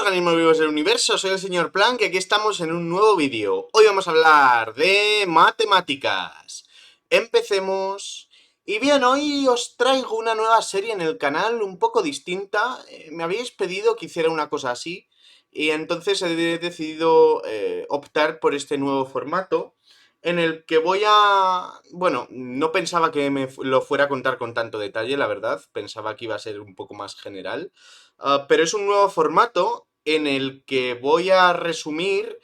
organismos vivos del universo, soy el señor Planck y aquí estamos en un nuevo vídeo. Hoy vamos a hablar de matemáticas. Empecemos. Y bien, hoy os traigo una nueva serie en el canal, un poco distinta. Me habéis pedido que hiciera una cosa así y entonces he decidido optar por este nuevo formato en el que voy a... Bueno, no pensaba que lo fuera a contar con tanto detalle, la verdad. Pensaba que iba a ser un poco más general. Pero es un nuevo formato en el que voy a resumir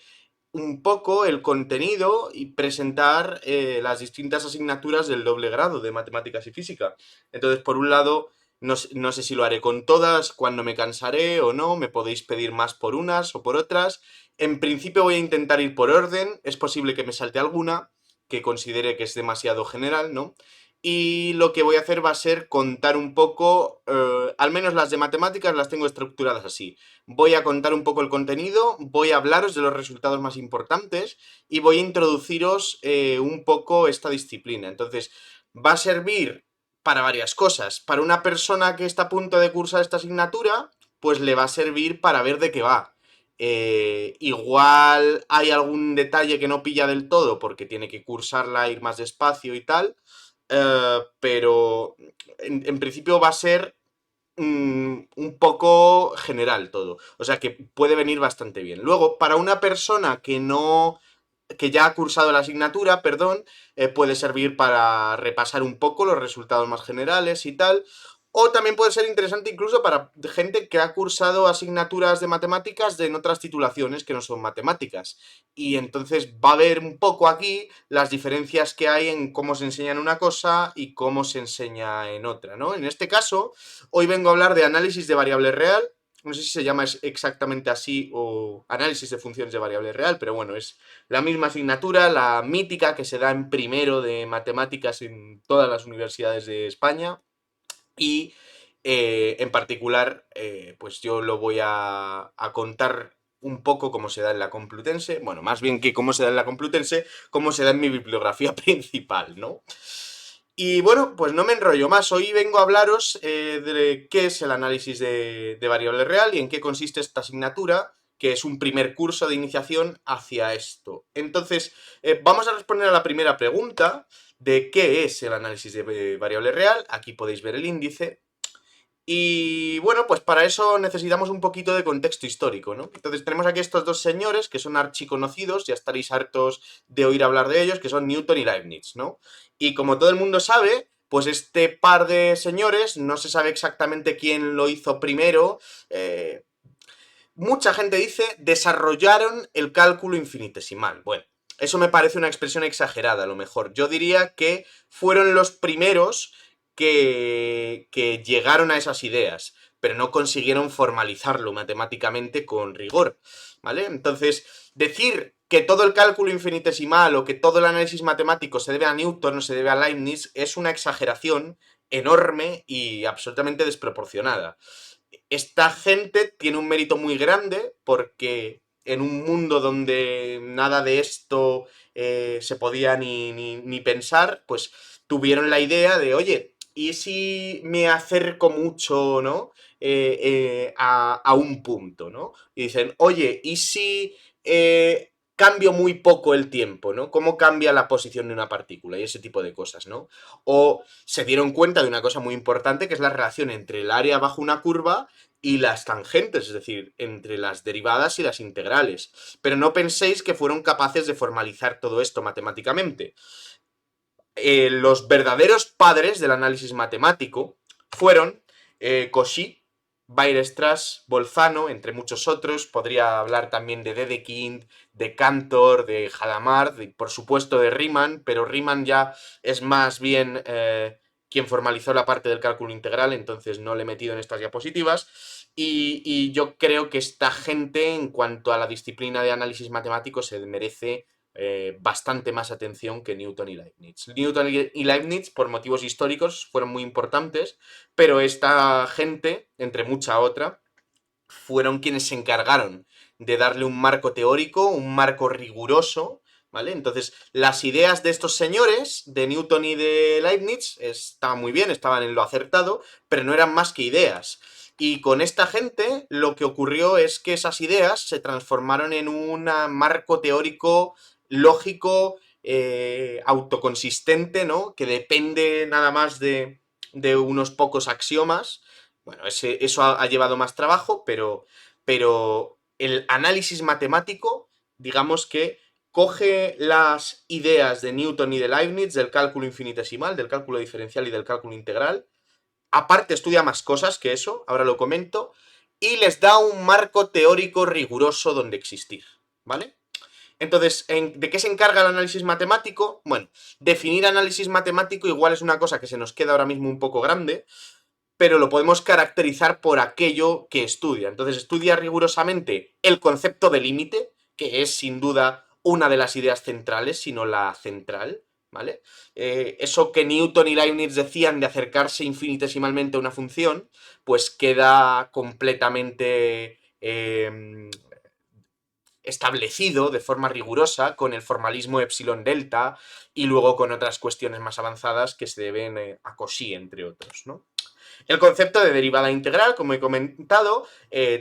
un poco el contenido y presentar las distintas asignaturas del doble grado de matemáticas y física. Entonces, por un lado, no sé si lo haré con todas, cuándo me cansaré o no, me podéis pedir más por unas o por otras. En principio voy a intentar ir por orden, es posible que me salte alguna que considere que es demasiado general, ¿no? Y lo que voy a hacer va a ser contar un poco, al menos las de matemáticas las tengo estructuradas así. Voy a contar un poco el contenido, voy a hablaros de los resultados más importantes y voy a introduciros un poco esta disciplina. Entonces, va a servir para varias cosas. Para una persona que está a punto de cursar esta asignatura, pues le va a servir para ver de qué va. Igual hay algún detalle que no pilla del todo porque tiene que cursarla, ir más despacio y tal, pero en principio va a ser un poco general todo. O sea que puede venir bastante bien. Luego, para una persona que no, que ya ha cursado la asignatura, perdón, puede servir para repasar un poco los resultados más generales y tal. O también puede ser interesante incluso para gente que ha cursado asignaturas de matemáticas en otras titulaciones que no son matemáticas. Y entonces va a ver un poco aquí las diferencias que hay en cómo se enseña en una cosa y cómo se enseña en otra, ¿no? En este caso, hoy vengo a hablar de análisis de variable real. No sé si se llama exactamente así o análisis de funciones de variable real, pero bueno, es la misma asignatura, la mítica que se da en primero de matemáticas en todas las universidades de España. Y en particular, pues yo lo voy a contar un poco cómo se da en la Complutense. Bueno, más bien que cómo se da en la Complutense, cómo se da en mi bibliografía principal, ¿no? Y bueno, pues no me enrollo más. Hoy vengo a hablaros de qué es el análisis de variable real y en qué consiste esta asignatura, que es un primer curso de iniciación hacia esto. Entonces, vamos a responder a la primera pregunta de qué es el análisis de variable real. Aquí podéis ver el índice. Y bueno, pues para eso necesitamos un poquito de contexto histórico, ¿no? Entonces tenemos aquí estos dos señores que son archiconocidos, ya estaréis hartos de oír hablar de ellos, que son Newton y Leibniz, ¿no? Y como todo el mundo sabe, pues este par de señores, no se sabe exactamente quién lo hizo primero, mucha gente dice desarrollaron el cálculo infinitesimal. Bueno, eso me parece una expresión exagerada, a lo mejor. Yo diría que fueron los primeros que llegaron a esas ideas, pero no consiguieron formalizarlo matemáticamente con rigor, ¿vale? Entonces, decir que todo el cálculo infinitesimal o que todo el análisis matemático se debe a Newton o se debe a Leibniz es una exageración enorme y absolutamente desproporcionada. Esta gente tiene un mérito muy grande porque en un mundo donde nada de esto se podía ni pensar, pues tuvieron la idea de, oye, ¿y si me acerco mucho, ¿no? A un punto, ¿no? Y dicen, oye, ¿y si cambio muy poco el tiempo, ¿no? ¿Cómo cambia la posición de una partícula? Y ese tipo de cosas, ¿no? O se dieron cuenta de una cosa muy importante que es la relación entre el área bajo una curva y las tangentes, es decir, entre las derivadas y las integrales. Pero no penséis que fueron capaces de formalizar todo esto matemáticamente. Los verdaderos padres del análisis matemático fueron Cauchy, Weierstrass, Bolzano, entre muchos otros. Podría hablar también de Dedekind, de Cantor, de Hadamard, y por supuesto de Riemann, pero Riemann ya es más bien quien formalizó la parte del cálculo integral, entonces no le he metido en estas diapositivas. Y yo creo que esta gente, en cuanto a la disciplina de análisis matemático, se merece bastante más atención que Newton y Leibniz. Newton y Leibniz, por motivos históricos, fueron muy importantes, pero esta gente, entre mucha otra, fueron quienes se encargaron de darle un marco teórico, un marco riguroso, ¿vale? Entonces, las ideas de estos señores, de Newton y de Leibniz, estaban muy bien, estaban en lo acertado, pero no eran más que ideas. Y con esta gente lo que ocurrió es que esas ideas se transformaron en un marco teórico lógico, autoconsistente, ¿no? Que depende nada más de unos pocos axiomas. Bueno, eso ha llevado más trabajo, pero el análisis matemático, digamos que coge las ideas de Newton y de Leibniz, del cálculo infinitesimal, del cálculo diferencial y del cálculo integral, aparte estudia más cosas que eso, ahora lo comento, y les da un marco teórico riguroso donde existir, ¿vale? Entonces, ¿de qué se encarga el análisis matemático? Bueno, definir análisis matemático igual es una cosa que se nos queda ahora mismo un poco grande, pero lo podemos caracterizar por aquello que estudia. Entonces, estudia rigurosamente el concepto de límite, que es sin duda una de las ideas centrales, sino la central, ¿vale? Eso que Newton y Leibniz decían de acercarse infinitesimalmente a una función, pues queda completamente establecido de forma rigurosa con el formalismo epsilon delta y luego con otras cuestiones más avanzadas que se deben a Cauchy, entre otros, ¿no? El concepto de derivada integral, como he comentado,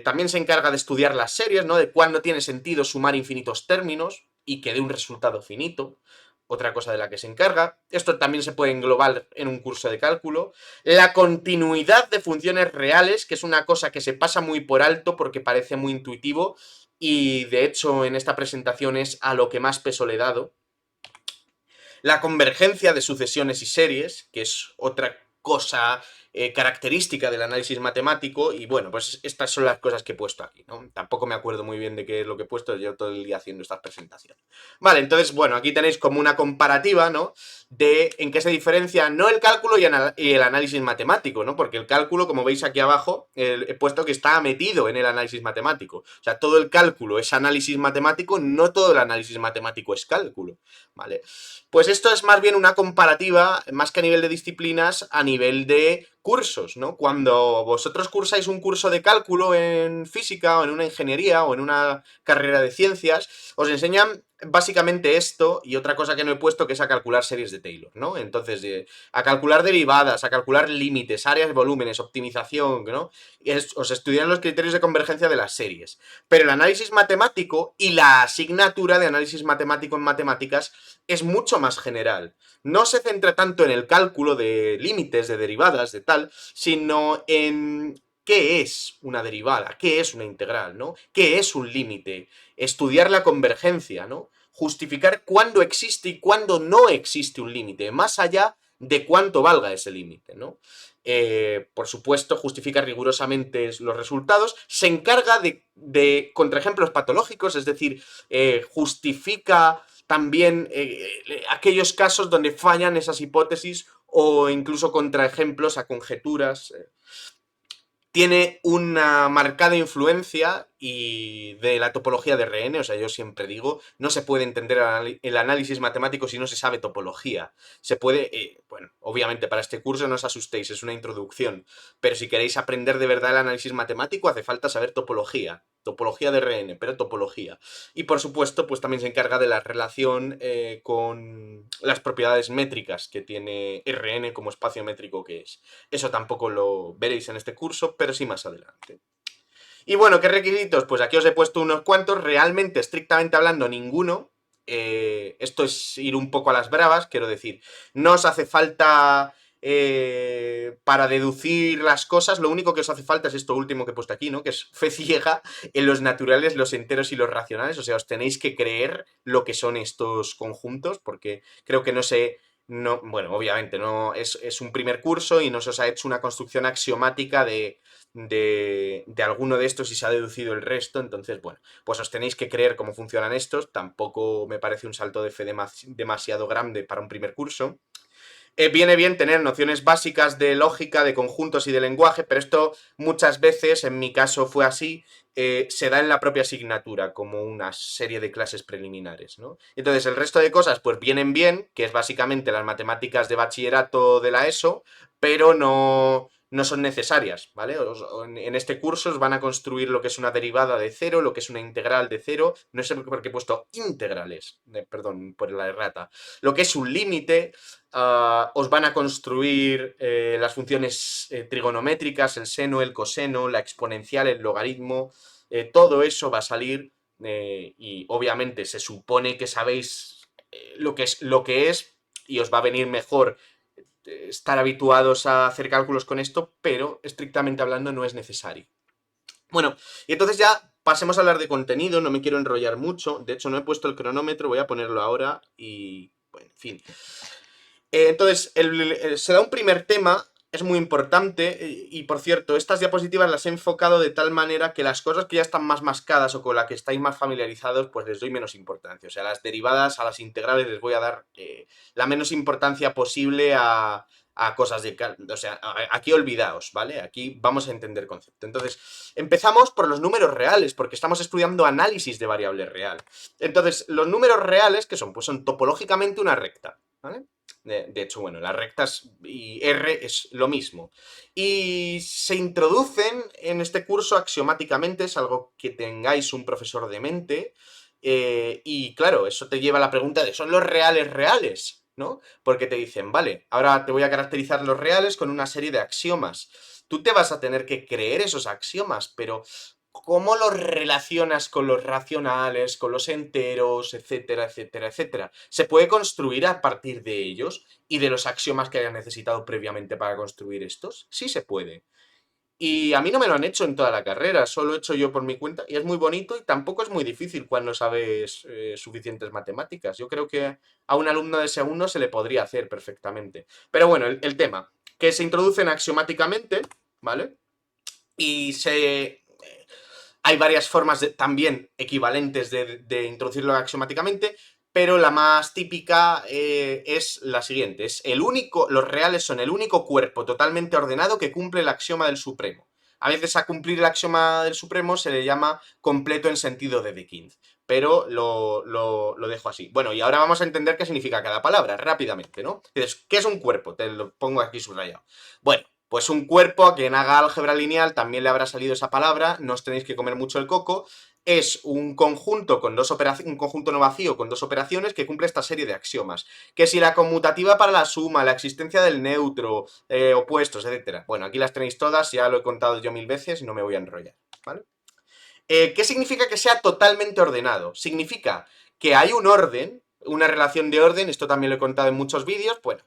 también se encarga de estudiar las series, ¿no? De cuándo tiene sentido sumar infinitos términos y que dé un resultado finito. Otra cosa de la que se encarga. Esto también se puede englobar en un curso de cálculo. La continuidad de funciones reales, que es una cosa que se pasa muy por alto porque parece muy intuitivo y de hecho en esta presentación es a lo que más peso le he dado. La convergencia de sucesiones y series, que es otra cosa característica del análisis matemático, y bueno, pues estas son las cosas que he puesto aquí, ¿no? Tampoco me acuerdo muy bien de qué es lo que he puesto, yo todo el día haciendo estas presentaciones. Vale, entonces, bueno, aquí tenéis como una comparativa, ¿no? De en qué se diferencia no el cálculo y el análisis matemático, ¿no? Porque el cálculo, como veis aquí abajo, he puesto que está metido en el análisis matemático. O sea, todo el cálculo es análisis matemático, no todo el análisis matemático es cálculo, ¿vale? Pues esto es más bien una comparativa, más que a nivel de disciplinas, a nivel de cursos, ¿no? Cuando vosotros cursáis un curso de cálculo en física o en una ingeniería o en una carrera de ciencias, os enseñan básicamente esto y otra cosa que no he puesto que es a calcular series de Taylor, ¿no? Entonces, a calcular derivadas, a calcular límites, áreas, volúmenes, optimización, ¿no? Os estudian los criterios de convergencia de las series. Pero el análisis matemático y la asignatura de análisis matemático en matemáticas es mucho más general. No se centra tanto en el cálculo de límites, de derivadas, de tal, sino en qué es una derivada, qué es una integral, ¿no? ¿Qué es un límite? Estudiar la convergencia, ¿no? Justificar cuándo existe y cuándo no existe un límite, más allá de cuánto valga ese límite, ¿no? Por supuesto, justifica rigurosamente los resultados, se encarga de contraejemplos patológicos, es decir, justifica también aquellos casos donde fallan esas hipótesis o incluso contraejemplos a conjeturas. Tiene una marcada influencia y de la topología de RN, o sea, yo siempre digo, no se puede entender el análisis matemático si no se sabe topología. Se puede, bueno, obviamente para este curso no os asustéis, es una introducción, pero si queréis aprender de verdad el análisis matemático hace falta saber topología de RN, pero topología. Y por supuesto, pues también se encarga de la relación con las propiedades métricas que tiene RN como espacio métrico que es. Eso tampoco lo veréis en este curso, pero sí más adelante. Y bueno, ¿qué requisitos? Pues aquí os he puesto unos cuantos, realmente, estrictamente hablando, ninguno. Esto es ir un poco a las bravas, quiero decir, no os hace falta para deducir las cosas, lo único que os hace falta es esto último que he puesto aquí, ¿no? Que es fe ciega en los naturales, los enteros y los racionales, o sea, os tenéis que creer lo que son estos conjuntos, porque creo que no sé, no, bueno, obviamente no es un primer curso y no se os ha hecho una construcción axiomática de alguno de estos y se ha deducido el resto, entonces, bueno, pues os tenéis que creer cómo funcionan estos, tampoco me parece un salto de fe demasiado grande para un primer curso. Viene bien tener nociones básicas de lógica, de conjuntos y de lenguaje, pero esto muchas veces, en mi caso fue así, se da en la propia asignatura como una serie de clases preliminares, ¿no? Entonces el resto de cosas pues vienen bien, que es básicamente las matemáticas de bachillerato de la ESO, pero no son necesarias, ¿vale? En este curso os van a construir lo que es una derivada de cero, lo que es una integral de cero, no sé por qué he puesto integrales, perdón por la errata, lo que es un límite, os van a construir las funciones trigonométricas, el seno, el coseno, la exponencial, el logaritmo, todo eso va a salir y obviamente se supone que sabéis lo que es y os va a venir mejor estar habituados a hacer cálculos con esto, pero estrictamente hablando no es necesario. Bueno, y entonces ya pasemos a hablar de contenido, no me quiero enrollar mucho, de hecho no he puesto el cronómetro, voy a ponerlo ahora y, bueno, en fin. Entonces, se da un primer tema, es muy importante, y por cierto, estas diapositivas las he enfocado de tal manera que las cosas que ya están más mascadas o con las que estáis más familiarizados, pues les doy menos importancia. O sea, las derivadas, a las integrales les voy a dar la menos importancia posible a cosas de... O sea, aquí olvidaos, ¿vale? Aquí vamos a entender concepto. Entonces, empezamos por los números reales, porque estamos estudiando análisis de variable real. Entonces, los números reales, ¿qué son? Pues son topológicamente una recta, ¿vale? De hecho, bueno, las rectas y R es lo mismo. Y se introducen en este curso axiomáticamente, es algo que tengáis un profesor de mente. Y claro, eso te lleva a la pregunta de ¿son los reales reales? ¿No? Porque te dicen, vale, ahora te voy a caracterizar los reales con una serie de axiomas. Tú te vas a tener que creer esos axiomas, pero ¿cómo los relacionas con los racionales, con los enteros, etcétera, etcétera, etcétera? ¿Se puede construir a partir de ellos y de los axiomas que hayan necesitado previamente para construir estos? Sí se puede. Y a mí no me lo han hecho en toda la carrera, solo he hecho yo por mi cuenta y es muy bonito y tampoco es muy difícil cuando sabes suficientes matemáticas. Yo creo que a un alumno de segundo se le podría hacer perfectamente. Pero bueno, el tema, que se introducen axiomáticamente, ¿vale? Y hay varias formas también equivalentes de introducirlo axiomáticamente, pero la más típica es la siguiente. Los reales son el único cuerpo totalmente ordenado que cumple el axioma del supremo. A veces a cumplir el axioma del supremo se le llama completo en sentido de Dedekind, pero lo dejo así. Bueno, y ahora vamos a entender qué significa cada palabra, rápidamente, ¿no? Entonces, ¿qué es un cuerpo? Te lo pongo aquí subrayado. Bueno, pues un cuerpo, a quien haga álgebra lineal también le habrá salido esa palabra, no os tenéis que comer mucho el coco, es un conjunto con dos operaciones, un conjunto no vacío con dos operaciones que cumple esta serie de axiomas. Que si la conmutativa para la suma, la existencia del neutro, opuestos, etcétera. Bueno, aquí las tenéis todas, ya lo he contado yo 1000 veces y no me voy a enrollar, ¿vale? ¿Qué significa que sea totalmente ordenado? Significa que hay un orden, una relación de orden, esto también lo he contado en muchos vídeos, bueno,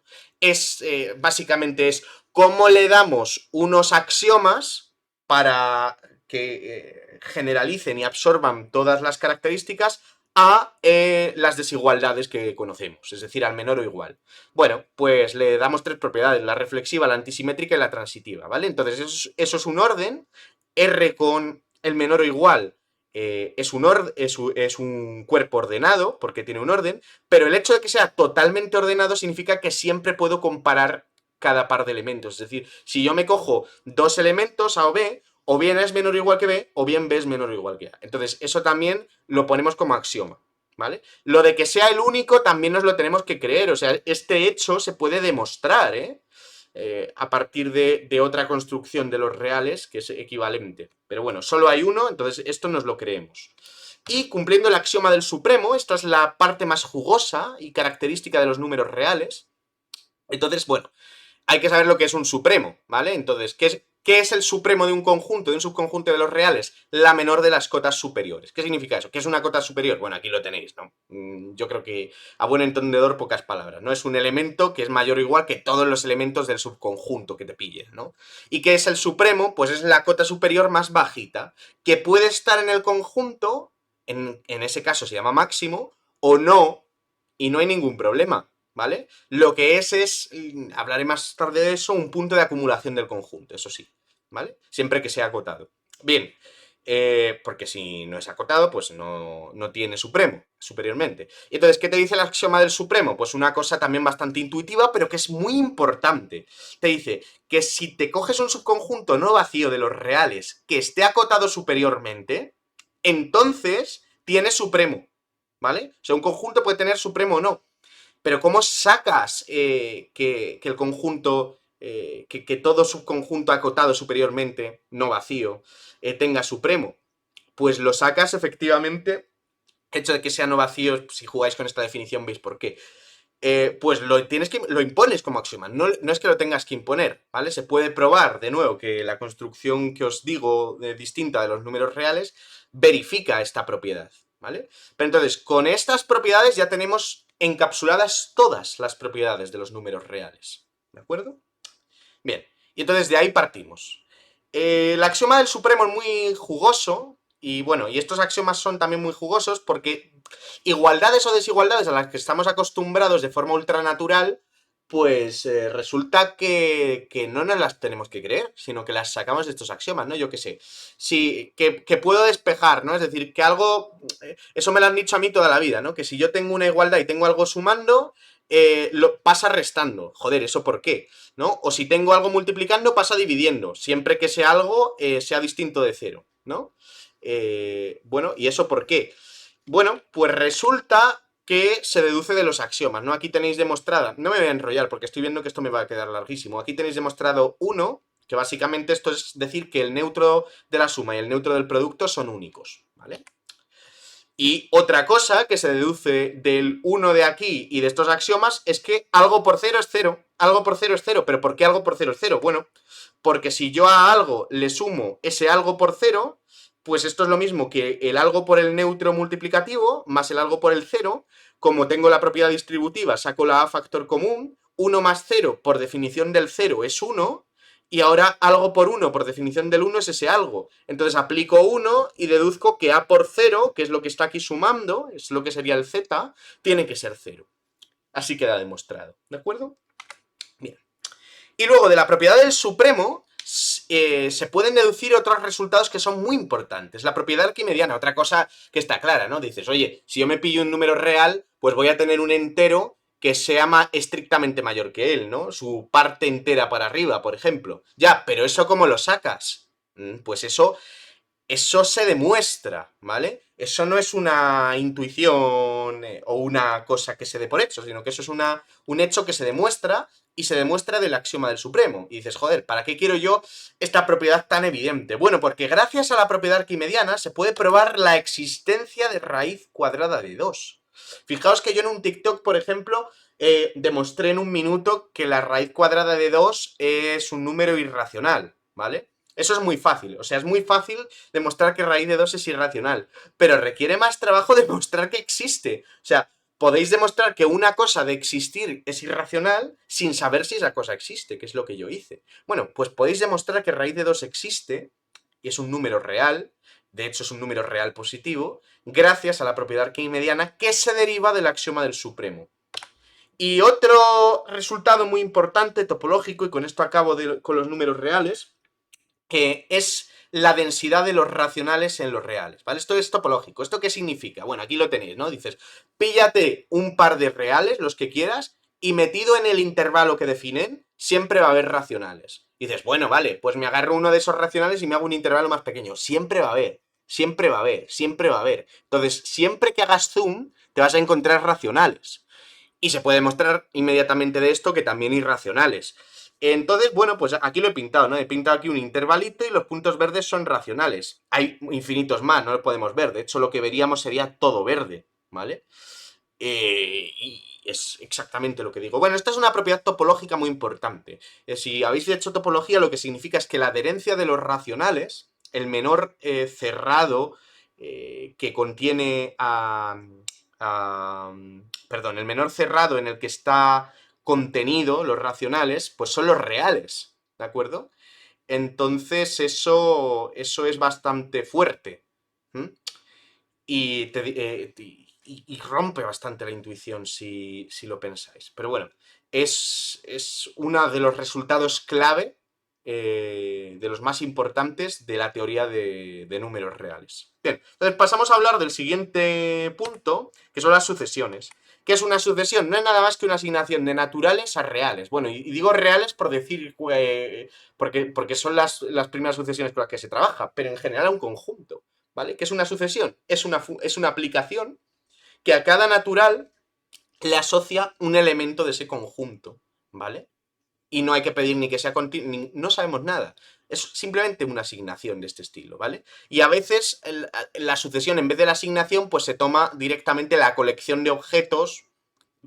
básicamente es cómo le damos unos axiomas para que generalicen y absorban todas las características a las desigualdades que conocemos, es decir, al menor o igual. Bueno, pues le damos tres propiedades, la reflexiva, la antisimétrica y la transitiva, ¿vale? Entonces eso es un orden, R con el menor o igual es un cuerpo ordenado, porque tiene un orden, pero el hecho de que sea totalmente ordenado significa que siempre puedo comparar cada par de elementos. Es decir, si yo me cojo dos elementos, A o B, o bien A es menor o igual que B, o bien B es menor o igual que A. Entonces, eso también lo ponemos como axioma, ¿vale? Lo de que sea el único también nos lo tenemos que creer, o sea, este hecho se puede demostrar, a partir de otra construcción de los reales que es equivalente. Pero bueno, solo hay uno, entonces esto nos lo creemos. Y cumpliendo el axioma del supremo, esta es la parte más jugosa y característica de los números reales. Entonces, bueno, hay que saber lo que es un supremo, ¿vale? Entonces, ¿qué es el supremo de un conjunto, de un subconjunto de los reales? La menor de las cotas superiores. ¿Qué significa eso? ¿Qué es una cota superior? Bueno, aquí lo tenéis, ¿no? Yo creo que a buen entendedor pocas palabras, ¿no? Es un elemento que es mayor o igual que todos los elementos del subconjunto que te pilles, ¿no? ¿Y qué es el supremo? Pues es la cota superior más bajita, que puede estar en el conjunto, en ese caso se llama máximo, o no, y no hay ningún problema. ¿Vale? Lo que es, hablaré más tarde de eso, un punto de acumulación del conjunto, eso sí, ¿vale? Siempre que sea acotado. Bien, porque si no es acotado, pues no tiene supremo, superiormente. Y entonces, ¿qué te dice el axioma del supremo? Pues una cosa también bastante intuitiva, pero que es muy importante. Te dice que si te coges un subconjunto no vacío de los reales que esté acotado superiormente, entonces tiene supremo, ¿vale? O sea, un conjunto puede tener supremo o no. Pero ¿cómo sacas que el conjunto que todo subconjunto acotado superiormente, no vacío, tenga supremo. Pues lo sacas efectivamente, hecho de que sea no vacío, si jugáis con esta definición veis por qué. Pues lo impones como axioma, no es que lo tengas que imponer, ¿vale? Se puede probar, de nuevo, que la construcción que os digo, distinta de los números reales, verifica esta propiedad, ¿vale? Pero entonces, con estas propiedades ya tenemos encapsuladas todas las propiedades de los números reales, ¿de acuerdo? Bien, y entonces de ahí partimos. El axioma del supremo es muy jugoso, y bueno, y estos axiomas son también muy jugosos porque igualdades o desigualdades a las que estamos acostumbrados de forma ultranatural, pues resulta que no nos las tenemos que creer, sino que las sacamos de estos axiomas, ¿no? Yo qué sé. Sí, que puedo despejar, ¿no? Es decir, que algo. Eso me lo han dicho a mí toda la vida, ¿no? Que si yo tengo una igualdad y tengo algo sumando, lo pasa restando. Joder, ¿eso por qué? ¿No? O si tengo algo multiplicando, pasa dividiendo, siempre que sea algo sea distinto de cero, ¿no? Bueno, ¿y eso por qué? Bueno, pues resulta que se deduce de los axiomas, ¿no? Aquí tenéis demostrada, no me voy a enrollar porque estoy viendo que esto me va a quedar larguísimo, aquí tenéis demostrado uno, que básicamente esto es decir que el neutro de la suma y el neutro del producto son únicos, ¿vale? Y otra cosa que se deduce del 1 de aquí y de estos axiomas es que algo por cero es cero. Algo por cero es cero. ¿Pero por qué algo por cero es cero? Bueno, porque si yo a algo le sumo ese algo por cero, pues esto es lo mismo que el algo por el neutro multiplicativo más el algo por el cero. Como tengo la propiedad distributiva, saco la a factor común. 1 más 0 por definición del 0 es 1. Y ahora algo por 1, por definición del 1, es ese algo. Entonces aplico 1 y deduzco que a por 0, que es lo que está aquí sumando, es lo que sería el z, tiene que ser 0. Así queda demostrado, ¿de acuerdo? Bien. Y luego de la propiedad del supremo se pueden deducir otros resultados que son muy importantes. La propiedad arquimediana, otra cosa que está clara, ¿no? Dices, oye, si yo me pillo un número real, pues voy a tener un entero que sea estrictamente mayor que él, ¿no? Su parte entera para arriba, por ejemplo. Ya, pero ¿eso cómo lo sacas? Pues eso se demuestra, ¿vale? Eso no es una intuición o una cosa que se dé por hecho, sino que eso es un hecho que se demuestra y se demuestra del axioma del supremo. Y dices, joder, ¿para qué quiero yo esta propiedad tan evidente? Bueno, porque gracias a la propiedad arquimediana se puede probar la existencia de raíz cuadrada de 2. Fijaos que yo en un TikTok, por ejemplo, demostré en un minuto que la raíz cuadrada de 2 es un número irracional, ¿vale? Eso es muy fácil, o sea, es muy fácil demostrar que raíz de 2 es irracional, pero requiere más trabajo demostrar que existe. O sea, podéis demostrar que una cosa de existir es irracional sin saber si esa cosa existe, que es lo que yo hice. Bueno, pues podéis demostrar que raíz de 2 existe y es un número real, de hecho es un número real positivo, gracias a la propiedad arquimediana que se deriva del axioma del supremo. Y otro resultado muy importante, topológico, y con esto acabo con los números reales, que es la densidad de los racionales en los reales, ¿vale? Esto es topológico. ¿Esto qué significa? Bueno, aquí lo tenéis, ¿no? Dices, píllate un par de reales, los que quieras, y metido en el intervalo que definen, siempre va a haber racionales. Y dices, bueno, vale, pues me agarro uno de esos racionales y me hago un intervalo más pequeño. Siempre va a haber, siempre va a haber, siempre va a haber. Entonces, siempre que hagas zoom, te vas a encontrar racionales. Y se puede demostrar inmediatamente de esto que también irracionales. Entonces, bueno, pues aquí lo he pintado, ¿no? He pintado aquí un intervalito y los puntos verdes son racionales. Hay infinitos más, no lo podemos ver. De hecho, lo que veríamos sería todo verde, ¿vale? Y es exactamente lo que digo. Bueno, esta es una propiedad topológica muy importante. Si habéis hecho topología, lo que significa es que la adherencia de los racionales, el menor cerrado que contiene perdón, el menor cerrado en el que está contenido los racionales, pues son los reales, ¿de acuerdo? Entonces eso es bastante fuerte. ¿Mm? Y rompe bastante la intuición si lo pensáis. Pero bueno, es uno de los resultados clave, de los más importantes de la teoría de números reales. Bien, entonces pasamos a hablar del siguiente punto, que son las sucesiones. ¿Qué es una sucesión? No es nada más que una asignación de naturales a reales. Bueno, y digo reales por decir, porque son las primeras sucesiones con las que se trabaja, pero en general a un conjunto. ¿Vale? ¿Qué es una sucesión? Es una aplicación que a cada natural le asocia un elemento de ese conjunto, ¿vale? y no hay que pedir ni que sea continuo, no sabemos nada. Es simplemente una asignación de este estilo, ¿vale? Y a veces la sucesión, en vez de la asignación, pues se toma directamente la colección de objetos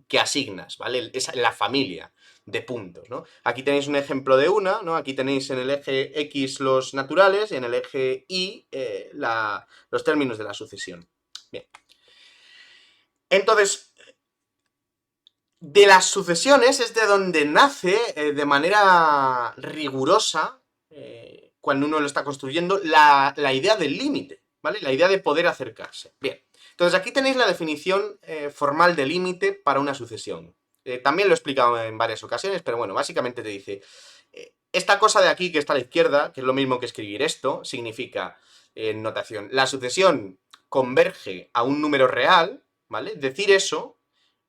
que asignas, ¿vale? Es la familia de puntos, ¿no? Aquí tenéis un ejemplo de una, ¿no? Aquí tenéis en el eje X los naturales y en el eje Y los términos de la sucesión. Bien. Entonces, de las sucesiones es de donde nace de manera rigurosa, cuando uno lo está construyendo, la idea del límite, ¿vale? La idea de poder acercarse. Bien, entonces aquí tenéis la definición formal de límite para una sucesión. También lo he explicado en varias ocasiones, pero bueno, básicamente te dice, esta cosa de aquí que está a la izquierda, que es lo mismo que escribir esto, significa, en notación, la sucesión converge a un número real, ¿vale? Decir eso,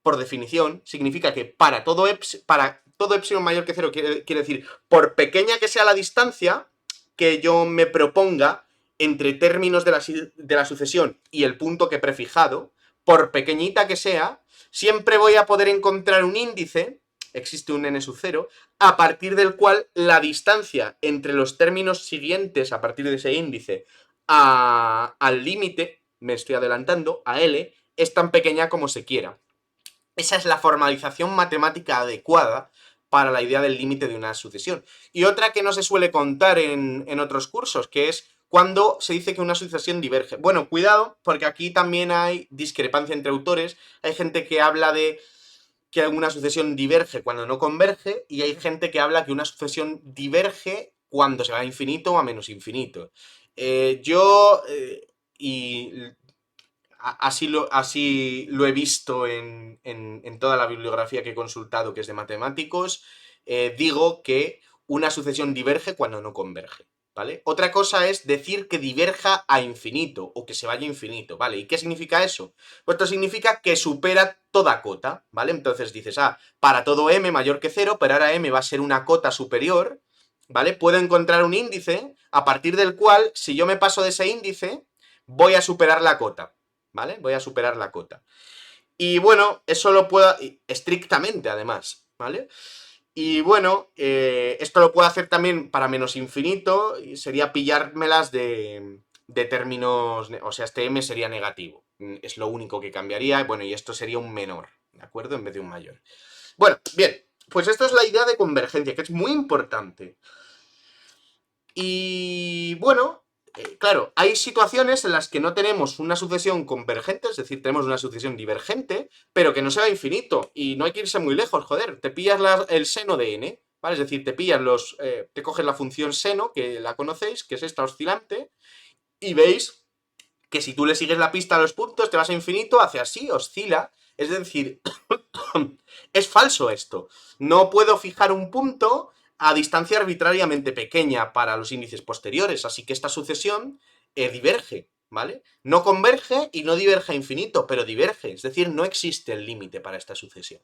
por definición, significa que para todo epsilon mayor que 0, quiere decir, por pequeña que sea la distancia que yo me proponga entre términos de la sucesión y el punto que he prefijado, por pequeñita que sea, siempre voy a poder encontrar un índice, existe un n sub 0, a partir del cual la distancia entre los términos siguientes a partir de ese índice al límite, me estoy adelantando, a L, es tan pequeña como se quiera. Esa es la formalización matemática adecuada para la idea del límite de una sucesión. Y otra que no se suele contar en otros cursos, que es cuando se dice que una sucesión diverge. Bueno, cuidado, porque aquí también hay discrepancia entre autores. Hay gente que habla de que una sucesión diverge cuando no converge, y hay gente que habla que una sucesión diverge cuando se va a infinito o a menos infinito. Y así lo he visto en toda la bibliografía que he consultado, que es de matemáticos, digo que una sucesión diverge cuando no converge, ¿vale? Otra cosa es decir que diverja a infinito o que se vaya a infinito, ¿vale? ¿Y qué significa eso? Pues esto significa que supera toda cota, ¿vale? Entonces dices, para todo m mayor que 0, pero ahora m va a ser una cota superior, ¿vale? Puedo encontrar un índice a partir del cual, si yo me paso de ese índice, voy a superar la cota, ¿vale? Voy a superar la cota. Y bueno, eso lo puedo, estrictamente además, ¿vale? Y bueno, esto lo puedo hacer también para menos infinito, y sería pillármelas de términos, o sea, este m sería negativo, es lo único que cambiaría, bueno, y esto sería un menor, ¿de acuerdo? En vez de un mayor. Bueno, bien, pues esto es la idea de convergencia, que es muy importante. Y bueno, claro, hay situaciones en las que no tenemos una sucesión convergente, es decir, tenemos una sucesión divergente, pero que no sea infinito, y no hay que irse muy lejos, joder, te pillas el seno de n, ¿vale? Es decir, te pillas te coges la función seno, que la conocéis, que es esta oscilante, y veis que si tú le sigues la pista a los puntos, te vas a infinito, hace así, oscila, es decir, es falso esto. No puedo fijar un punto a distancia arbitrariamente pequeña para los índices posteriores, así que esta sucesión diverge, ¿vale? No converge y no diverge a infinito, pero diverge, es decir, no existe el límite para esta sucesión.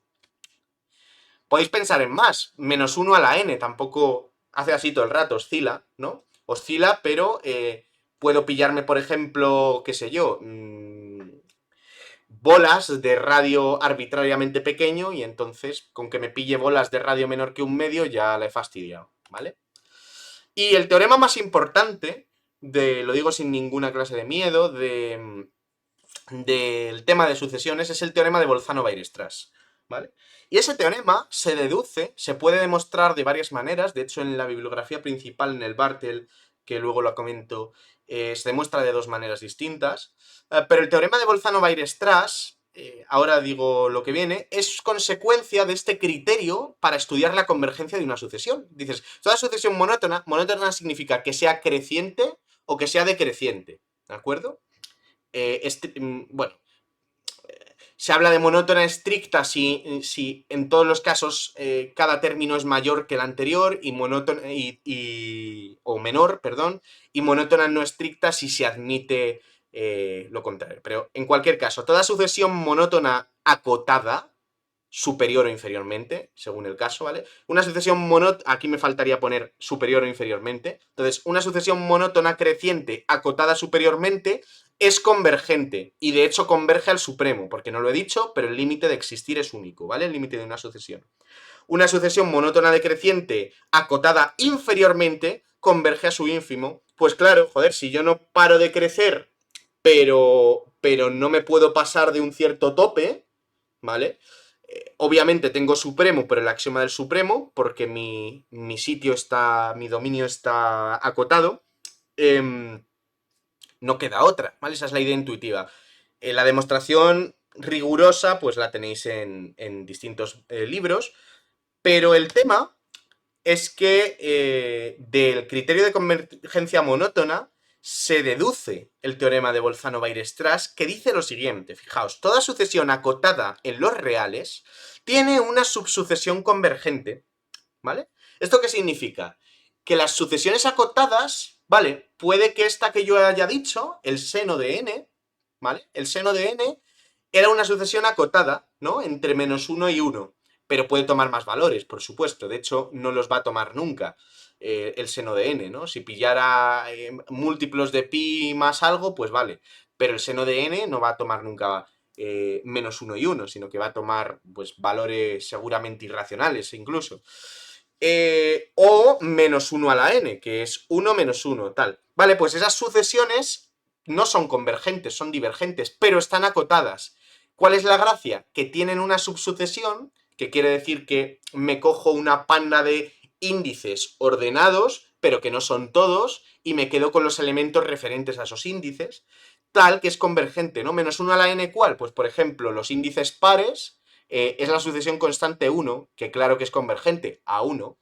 Podéis pensar en más, -1 a la n, tampoco hace así todo el rato, oscila, ¿no? Oscila, pero puedo pillarme, por ejemplo, qué sé yo, bolas de radio arbitrariamente pequeño, y entonces con que me pille bolas de radio menor que 1/2 ya la he fastidiado, ¿vale? Y el teorema más importante, lo digo sin ninguna clase de miedo, del tema de sucesiones, es el teorema de Bolzano-Weierstrass, ¿vale? Y ese teorema se deduce, se puede demostrar de varias maneras, de hecho en la bibliografía principal, en el Bartel, que luego lo comento, se demuestra de dos maneras distintas, pero el teorema de Bolzano-Weierstrass, ahora digo lo que viene, es consecuencia de este criterio para estudiar la convergencia de una sucesión. Dices, toda sucesión monótona, monótona significa que sea creciente o que sea decreciente, ¿de acuerdo? Bueno, se habla de monótona estricta si en todos los casos cada término es mayor que el anterior, y monótona o menor, perdón, y monótona no estricta si se admite lo contrario. Pero en cualquier caso, toda sucesión monótona acotada, superior o inferiormente, según el caso, ¿vale? Una sucesión monótona, aquí me faltaría poner superior o inferiormente, entonces una sucesión monótona creciente acotada superiormente es convergente, y de hecho converge al supremo, porque no lo he dicho, pero el límite de existir es único, ¿vale? El límite de una sucesión. Una sucesión monótona decreciente acotada inferiormente converge a su ínfimo. Pues claro, joder, si yo no paro de crecer, pero no me puedo pasar de un cierto tope, ¿vale? Obviamente tengo supremo por el axioma del supremo, porque mi sitio está, mi dominio está acotado. No queda otra, ¿vale? Esa es la idea intuitiva. La demostración rigurosa, pues la tenéis en distintos libros, pero el tema es que del criterio de convergencia monótona se deduce el teorema de Bolzano-Weierstrass, que dice lo siguiente, fijaos, toda sucesión acotada en los reales tiene una subsucesión convergente, ¿vale? ¿Esto qué significa? Que las sucesiones acotadas, ¿vale? Puede que esta que yo haya dicho, el seno de n, ¿vale? El seno de n era una sucesión acotada, ¿no? Entre -1 y 1, pero puede tomar más valores, por supuesto. De hecho, no los va a tomar nunca el seno de n, ¿no? Si pillara múltiplos de pi más algo, pues vale. Pero el seno de n no va a tomar nunca -1 y 1, sino que va a tomar pues valores seguramente irracionales incluso. O -1 a la n, que es 1 menos 1, tal. Vale, pues esas sucesiones no son convergentes, son divergentes, pero están acotadas. ¿Cuál es la gracia? Que tienen una subsucesión, que quiere decir que me cojo una panda de índices ordenados, pero que no son todos, y me quedo con los elementos referentes a esos índices, tal que es convergente, ¿no? -1 a la n, ¿cuál? Pues, por ejemplo, los índices pares es la sucesión constante 1, que claro que es convergente a 1,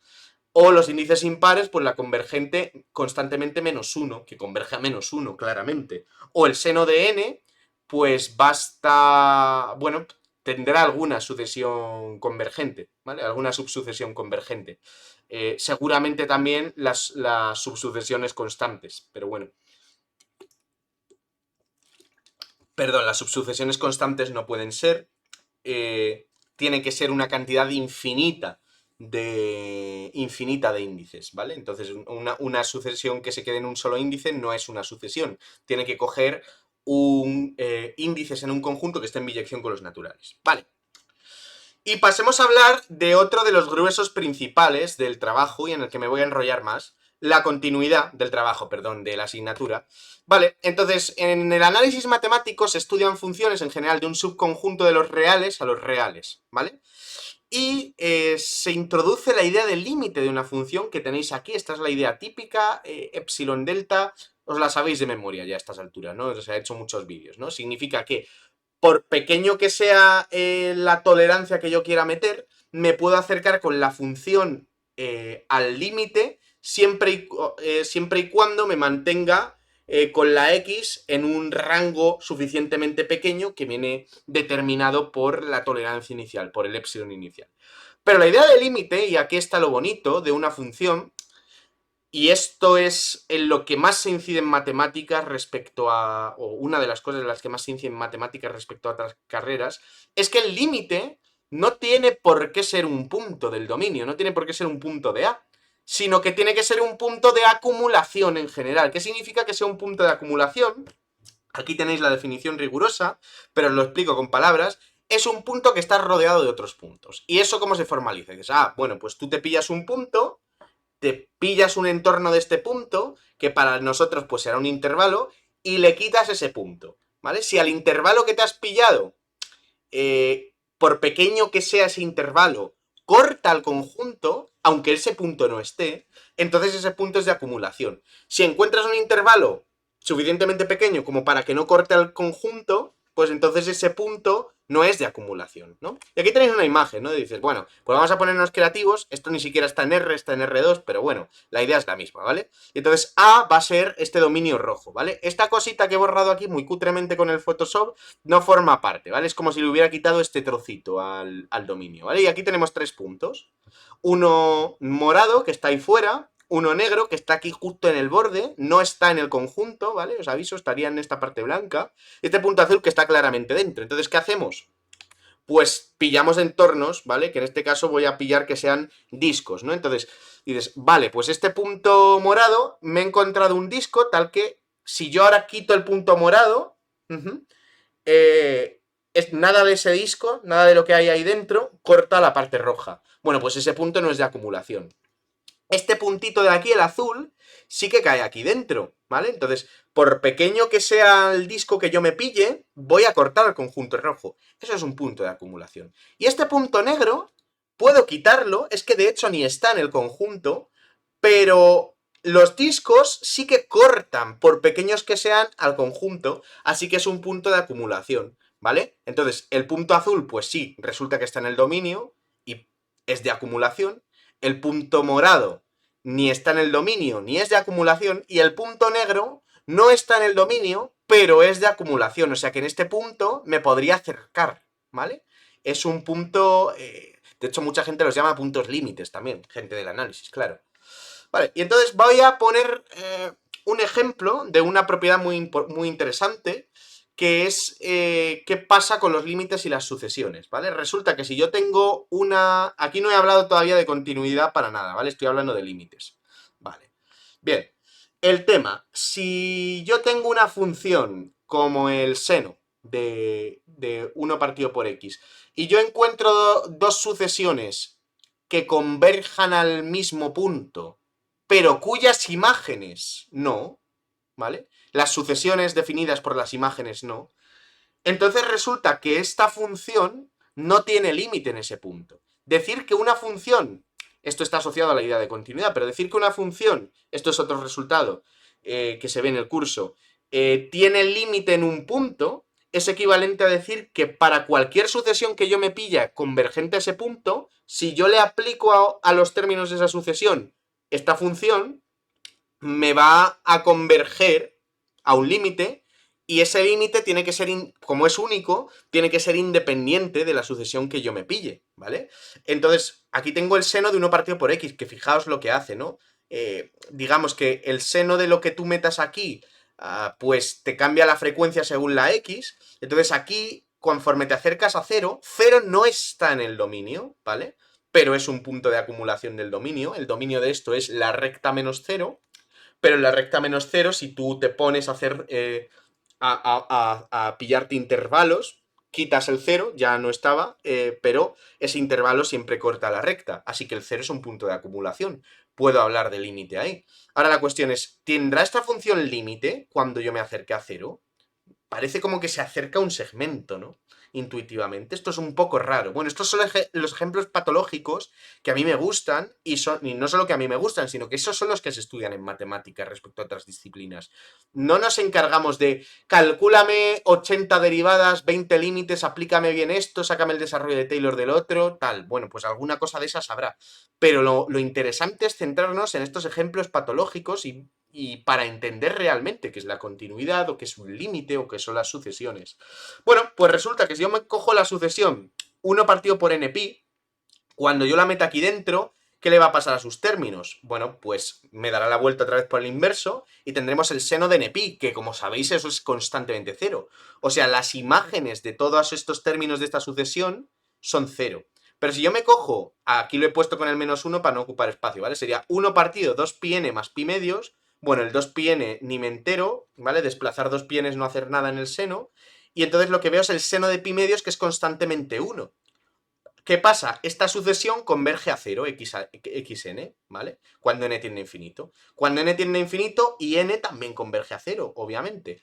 o los índices impares, pues la convergente constantemente -1, que converge a -1, claramente. O el seno de n, pues basta, bueno, tendrá alguna sucesión convergente, ¿vale? Alguna subsucesión convergente. Seguramente también las subsucesiones constantes, pero bueno. Perdón, las subsucesiones constantes no pueden ser. Tiene que ser una cantidad infinita de índices, ¿vale? Entonces, una sucesión que se quede en un solo índice no es una sucesión. Tiene que coger índices en un conjunto que esté en biyección con los naturales. Vale. Y pasemos a hablar de otro de los gruesos principales del trabajo y en el que me voy a enrollar más, la continuidad del trabajo, perdón, de la asignatura. Vale, entonces, en el análisis matemático se estudian funciones en general de un subconjunto de los reales a los reales, ¿vale? Y se introduce la idea del límite de una función que tenéis aquí. Esta es la idea típica, epsilon delta, os la sabéis de memoria ya a estas alturas, ¿no? Os he hecho muchos vídeos, ¿no? Significa que por pequeño que sea la tolerancia que yo quiera meter, me puedo acercar con la función al límite siempre y cuando me mantenga con la x en un rango suficientemente pequeño que viene determinado por la tolerancia inicial, por el epsilon inicial. Pero la idea del límite, y aquí está lo bonito de una función, y esto es en lo que más se incide en matemáticas respecto a, o una de las cosas en las que más se incide en matemáticas respecto a otras carreras, es que el límite no tiene por qué ser un punto del dominio, no tiene por qué ser un punto de A, sino que tiene que ser un punto de acumulación en general. ¿Qué significa que sea un punto de acumulación? Aquí tenéis la definición rigurosa, pero os lo explico con palabras. Es un punto que está rodeado de otros puntos. ¿Y eso cómo se formaliza? Dices, bueno, pues tú te pillas un punto, te pillas un entorno de este punto, que para nosotros pues será un intervalo, y le quitas ese punto, ¿vale? Si al intervalo que te has pillado, por pequeño que sea ese intervalo, corta el conjunto, aunque ese punto no esté, entonces ese punto es de acumulación. Si encuentras un intervalo suficientemente pequeño como para que no corte el conjunto, pues entonces ese punto no es de acumulación, ¿no? Y aquí tenéis una imagen, ¿no? Y dices, bueno, pues vamos a ponernos creativos, esto ni siquiera está en R, está en R2, pero bueno, la idea es la misma, ¿vale? Y entonces A va a ser este dominio rojo, ¿vale? Esta cosita que he borrado aquí muy cutremente con el Photoshop no forma parte, ¿vale? Es como si le hubiera quitado este trocito al dominio, ¿vale? Y aquí tenemos 3 puntos. Uno morado, que está ahí fuera, uno negro, que está aquí justo en el borde, no está en el conjunto, ¿vale? Os aviso, estaría en esta parte blanca. Y este punto azul que está claramente dentro. Entonces, ¿qué hacemos? Pues pillamos entornos, ¿vale? Que en este caso voy a pillar que sean discos, ¿no? Entonces, dices, vale, pues este punto morado, me he encontrado un disco tal que si yo ahora quito el punto morado, es nada de ese disco, nada de lo que hay ahí dentro, corta la parte roja. Bueno, pues ese punto no es de acumulación. Este puntito de aquí, el azul, sí que cae aquí dentro, ¿vale? Entonces, por pequeño que sea el disco que yo me pille, voy a cortar el conjunto rojo. Eso es un punto de acumulación. Y este punto negro, puedo quitarlo, es que de hecho ni está en el conjunto, pero los discos sí que cortan, por pequeños que sean, al conjunto, así que es un punto de acumulación, ¿vale? Entonces, el punto azul, pues sí, resulta que está en el dominio y es de acumulación. El punto morado ni está en el dominio ni es de acumulación, y el punto negro no está en el dominio, pero es de acumulación, o sea que en este punto me podría acercar, ¿vale? Es un punto, de hecho mucha gente los llama puntos límites también, gente del análisis, claro. Vale, y entonces voy a poner un ejemplo de una propiedad muy interesante, que es qué pasa con los límites y las sucesiones, ¿vale? Resulta que si yo tengo una... Aquí no he hablado todavía de continuidad para nada, ¿vale? Estoy hablando de límites. Vale. Bien. El tema, si yo tengo una función como el seno de 1 partido por x, y yo encuentro dos sucesiones que converjan al mismo punto, pero cuyas imágenes no, ¿vale? Las sucesiones definidas por las imágenes no. Entonces resulta que esta función no tiene límite en ese punto. Decir que una función, esto está asociado a la idea de continuidad, pero decir que una función, esto es otro resultado que se ve en el curso, tiene límite en un punto, es equivalente a decir que para cualquier sucesión que yo me pilla convergente a ese punto, si yo le aplico a los términos de esa sucesión esta función, me va a converger a un límite, y ese límite tiene que ser, como es único, tiene que ser independiente de la sucesión que yo me pille, ¿vale? Entonces, aquí tengo el seno de 1 partido por x, que fijaos lo que hace, ¿no? Digamos que el seno de lo que tú metas aquí, pues te cambia la frecuencia según la x, entonces aquí, conforme te acercas a 0, 0 no está en el dominio, ¿vale? Pero es un punto de acumulación del dominio, el dominio de esto es la recta menos 0, pero en la recta menos 0, si tú te pones a hacer a pillarte intervalos, quitas el 0, ya no estaba, pero ese intervalo siempre corta la recta, así que el 0 es un punto de acumulación. Puedo hablar de límite ahí. Ahora la cuestión es, ¿tendrá esta función límite cuando yo me acerque a 0? Parece como que se acerca a un segmento, ¿no? Intuitivamente. Esto es un poco raro. Bueno, estos son los ejemplos patológicos que a mí me gustan, y no solo que a mí me gustan, sino que esos son los que se estudian en matemáticas respecto a otras disciplinas. No nos encargamos de calcúlame 80 derivadas, 20 límites, aplícame bien esto, sácame el desarrollo de Taylor del otro, tal. Bueno, pues alguna cosa de esas habrá. Pero lo interesante es centrarnos en estos ejemplos patológicos y para entender realmente qué es la continuidad, o qué es un límite, o qué son las sucesiones. Bueno, pues resulta que si yo me cojo la sucesión 1 partido por npi, cuando yo la meta aquí dentro, ¿qué le va a pasar a sus términos? Bueno, pues me dará la vuelta otra vez por el inverso y tendremos el seno de npi, que como sabéis eso es constantemente 0. O sea, las imágenes de todos estos términos de esta sucesión son 0. Pero si yo me cojo, aquí lo he puesto con el -1 para no ocupar espacio, ¿vale? Sería 1 partido 2 pi n más pi medios. Bueno, el 2 pi n ni me entero, ¿vale? Desplazar 2 pi n es no hacer nada en el seno. Y entonces lo que veo es el seno de pi medios, que es constantemente 1. ¿Qué pasa? Esta sucesión converge a 0, xn, ¿vale? Cuando n tiende a infinito. Cuando n tiende a infinito, y n también converge a 0, obviamente.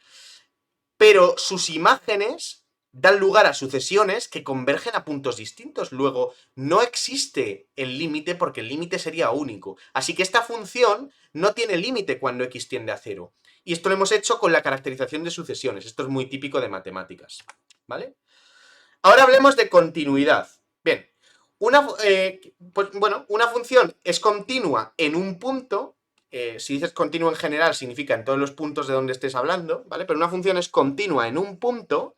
Pero sus imágenes dan lugar a sucesiones que convergen a puntos distintos. Luego, no existe el límite porque el límite sería único. Así que esta función no tiene límite cuando x tiende a 0. Y esto lo hemos hecho con la caracterización de sucesiones. Esto es muy típico de matemáticas, ¿vale? Ahora hablemos de continuidad. Bien, pues, bueno, una función es continua en un punto. Si dices continuo en general, significa en todos los puntos de donde estés hablando, ¿vale? Pero una función es continua en un punto.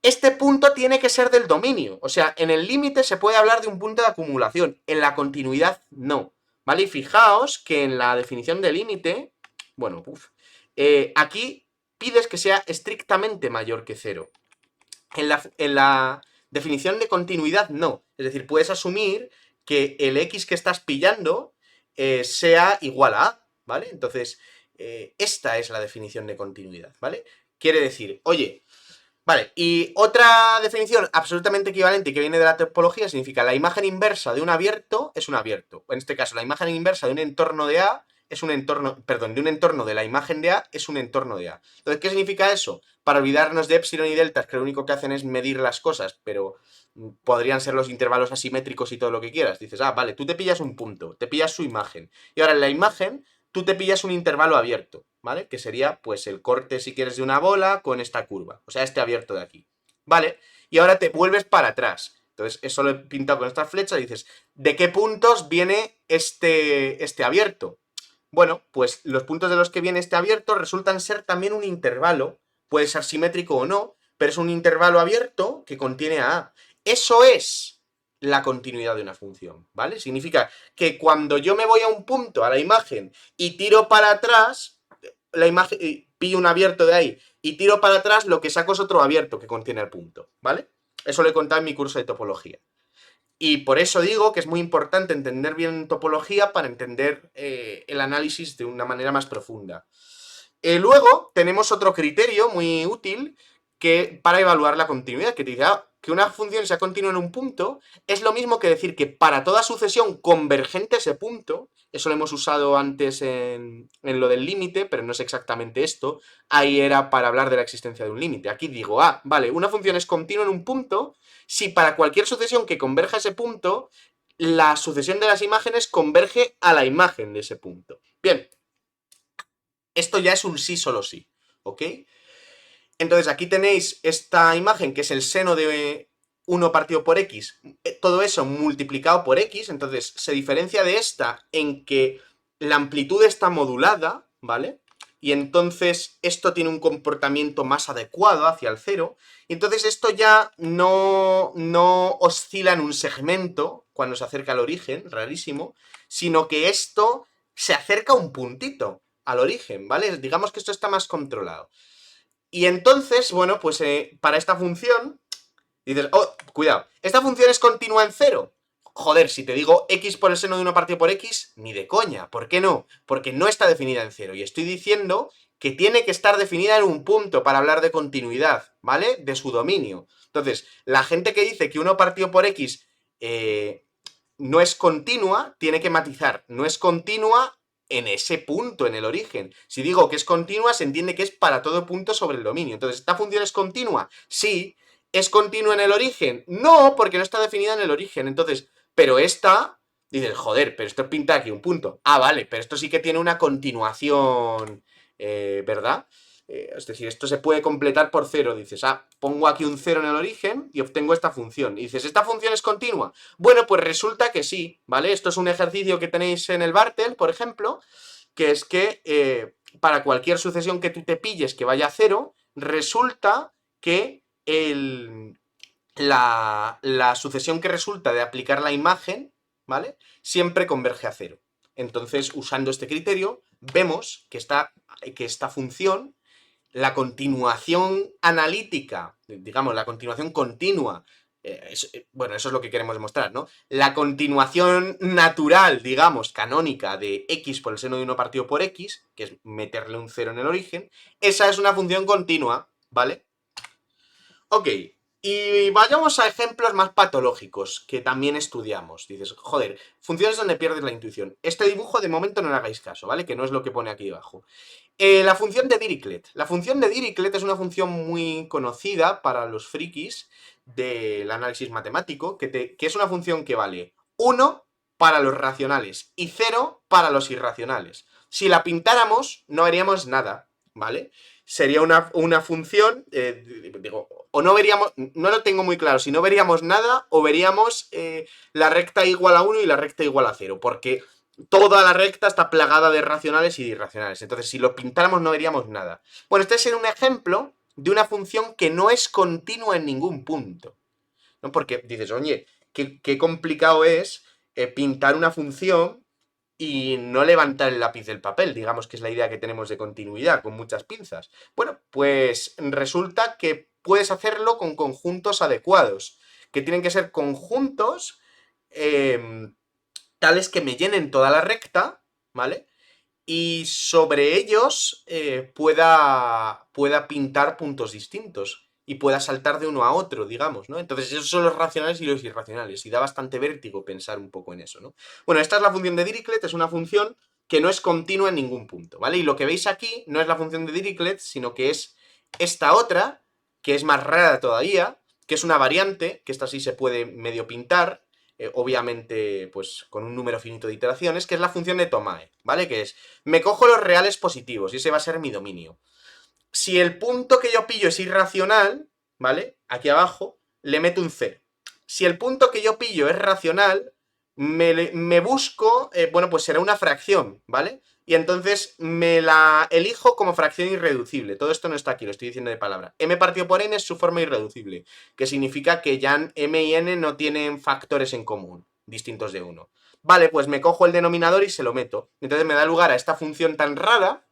Este punto tiene que ser del dominio. O sea, en el límite se puede hablar de un punto de acumulación. En la continuidad, no. ¿Vale? Y fijaos que en la definición de límite, bueno, aquí pides que sea estrictamente mayor que 0. En la definición de continuidad, no. Es decir, puedes asumir que el x que estás pillando sea igual a a, ¿vale? Entonces, esta es la definición de continuidad, ¿vale? Quiere decir, oye, Vale, y otra definición absolutamente equivalente que viene de la topología significa la imagen inversa de un abierto es un abierto. En este caso, la imagen inversa de un entorno de A es un entorno, perdón, de un entorno de la imagen de A es un entorno de A. Entonces, ¿qué significa eso? Para olvidarnos de epsilon y deltas, que lo único que hacen es medir las cosas, pero podrían ser los intervalos asimétricos y todo lo que quieras. Dices, ah, vale, tú te pillas un punto, te pillas su imagen. Y ahora en la imagen tú te pillas un intervalo abierto, ¿vale? Que sería, pues, el corte, si quieres, de una bola con esta curva. O sea, este abierto de aquí, ¿vale? Y ahora te vuelves para atrás. Entonces, eso lo he pintado con esta flecha y dices, ¿de qué puntos viene este abierto? Bueno, pues los puntos de los que viene este abierto resultan ser también un intervalo. Puede ser simétrico o no, pero es un intervalo abierto que contiene a A. Eso es la continuidad de una función, ¿vale? Significa que cuando yo me voy a un punto, a la imagen, y tiro para atrás, la imagen, pillo un abierto de ahí, y tiro para atrás, lo que saco es otro abierto que contiene el punto, ¿vale? Eso lo he contado en mi curso de topología. Y por eso digo que es muy importante entender bien topología para entender el análisis de una manera más profunda. Luego tenemos otro criterio muy útil que para evaluar la continuidad, que te dice que una función sea continua en un punto es lo mismo que decir que para toda sucesión convergente a ese punto, eso lo hemos usado antes en lo del límite, pero no es exactamente esto, ahí era para hablar de la existencia de un límite. Aquí digo, vale, una función es continua en un punto si para cualquier sucesión que converja a ese punto, la sucesión de las imágenes converge a la imagen de ese punto. Bien, esto ya es un sí solo sí, ¿ok? Entonces aquí tenéis esta imagen que es el seno de 1 partido por x, todo eso multiplicado por x, entonces se diferencia de esta en que la amplitud está modulada, ¿vale? Y entonces esto tiene un comportamiento más adecuado hacia el cero, y entonces esto ya no oscila en un segmento cuando se acerca al origen, rarísimo, sino que esto se acerca un puntito al origen, ¿vale? Digamos que esto está más controlado. Y entonces, bueno, pues para esta función, dices, oh, cuidado, esta función es continua en cero. Joder, si te digo x por el seno de 1 partido por x, ni de coña. ¿Por qué no? Porque no está definida en cero. Y estoy diciendo que tiene que estar definida en un punto para hablar de continuidad, ¿vale? De su dominio. Entonces, la gente que dice que 1 partido por x no es continua, tiene que matizar. No es continua en ese punto, en el origen. Si digo que es continua, se entiende que es para todo punto sobre el dominio. Entonces, ¿esta función es continua? Sí. ¿Es continua en el origen? No, porque no está definida en el origen. Entonces, pero esta, dices, joder, pero esto pinta aquí un punto. Ah, vale, pero esto sí que tiene una continuación, ¿verdad? Es decir, esto se puede completar por cero. Dices, pongo aquí un cero en el origen y obtengo esta función. Y dices, ¿esta función es continua? Bueno, pues resulta que sí, ¿vale? Esto es un ejercicio que tenéis en el Bartel, por ejemplo, que es que para cualquier sucesión que tú te pilles que vaya a cero, resulta que la sucesión que resulta de aplicar la imagen, ¿vale? Siempre converge a cero. Entonces, usando este criterio, vemos que esta función, la continuación analítica, digamos, la continuación continua, bueno, eso es lo que queremos demostrar, ¿no? La continuación natural, digamos, canónica de x por el seno de 1 partido por x, que es meterle un cero en el origen, esa es una función continua, ¿vale? Ok, y vayamos a ejemplos más patológicos que también estudiamos. Dices, joder, funciones donde pierdes la intuición. Este dibujo de momento no le hagáis caso, ¿vale? Que no es lo que pone aquí abajo. La función de Dirichlet. La función de Dirichlet es una función muy conocida para los frikis del análisis matemático, que es una función que vale 1 para los racionales y 0 para los irracionales. Si la pintáramos, no haríamos nada, ¿vale? Sería una función, digo, o no veríamos, no lo tengo muy claro, si no veríamos nada o veríamos la recta igual a 1 y la recta igual a 0, porque toda la recta está plagada de racionales y de irracionales. Entonces, si lo pintáramos no veríamos nada. Bueno, este es un ejemplo de una función que no es continua en ningún punto, ¿no? Porque dices, oye, qué complicado es pintar una función y no levantar el lápiz del papel, digamos que es la idea que tenemos de continuidad, con muchas pinzas. Bueno, pues resulta que puedes hacerlo con conjuntos adecuados, que tienen que ser conjuntos tales que me llenen toda la recta, ¿vale? Y sobre ellos pueda pintar puntos distintos. y pueda saltar de uno a otro, digamos, ¿no? Entonces esos son los racionales y los irracionales, y da bastante vértigo pensar un poco en eso, ¿no? Bueno, esta es la función de Dirichlet, es una función que no es continua en ningún punto, ¿vale? Y lo que veis aquí no es la función de Dirichlet, sino que es esta otra, que es más rara todavía, que es una variante, que esta sí se puede medio pintar, obviamente, pues con un número finito de iteraciones, que es la función de Tomae, ¿vale? Que es, me cojo los reales positivos, y ese va a ser mi dominio. Si el punto que yo pillo es irracional, ¿vale? Aquí abajo, le meto un 0. Si el punto que yo pillo es racional, me busco, bueno, pues será una fracción, ¿vale? Y entonces me la elijo como fracción irreducible. Todo esto no está aquí, lo estoy diciendo de palabra. M partido por n es su forma irreducible, que significa que ya m y n no tienen factores en común, distintos de 1. Vale, pues me cojo el denominador y se lo meto. Entonces me da lugar a esta función tan rara,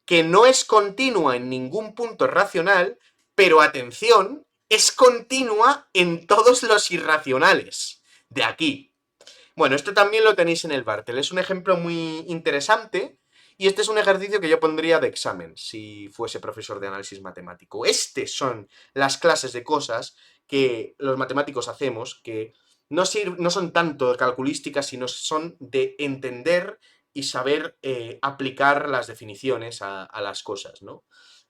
que no es continua en ningún punto racional, pero atención, es continua en todos los irracionales. De aquí. Bueno, esto también lo tenéis en el Bartel. Es un ejemplo muy interesante y este es un ejercicio que yo pondría de examen si fuese profesor de análisis matemático. Estas son las clases de cosas que los matemáticos hacemos que no son tanto calculísticas, sino son de entender y saber aplicar las definiciones a las cosas, ¿no?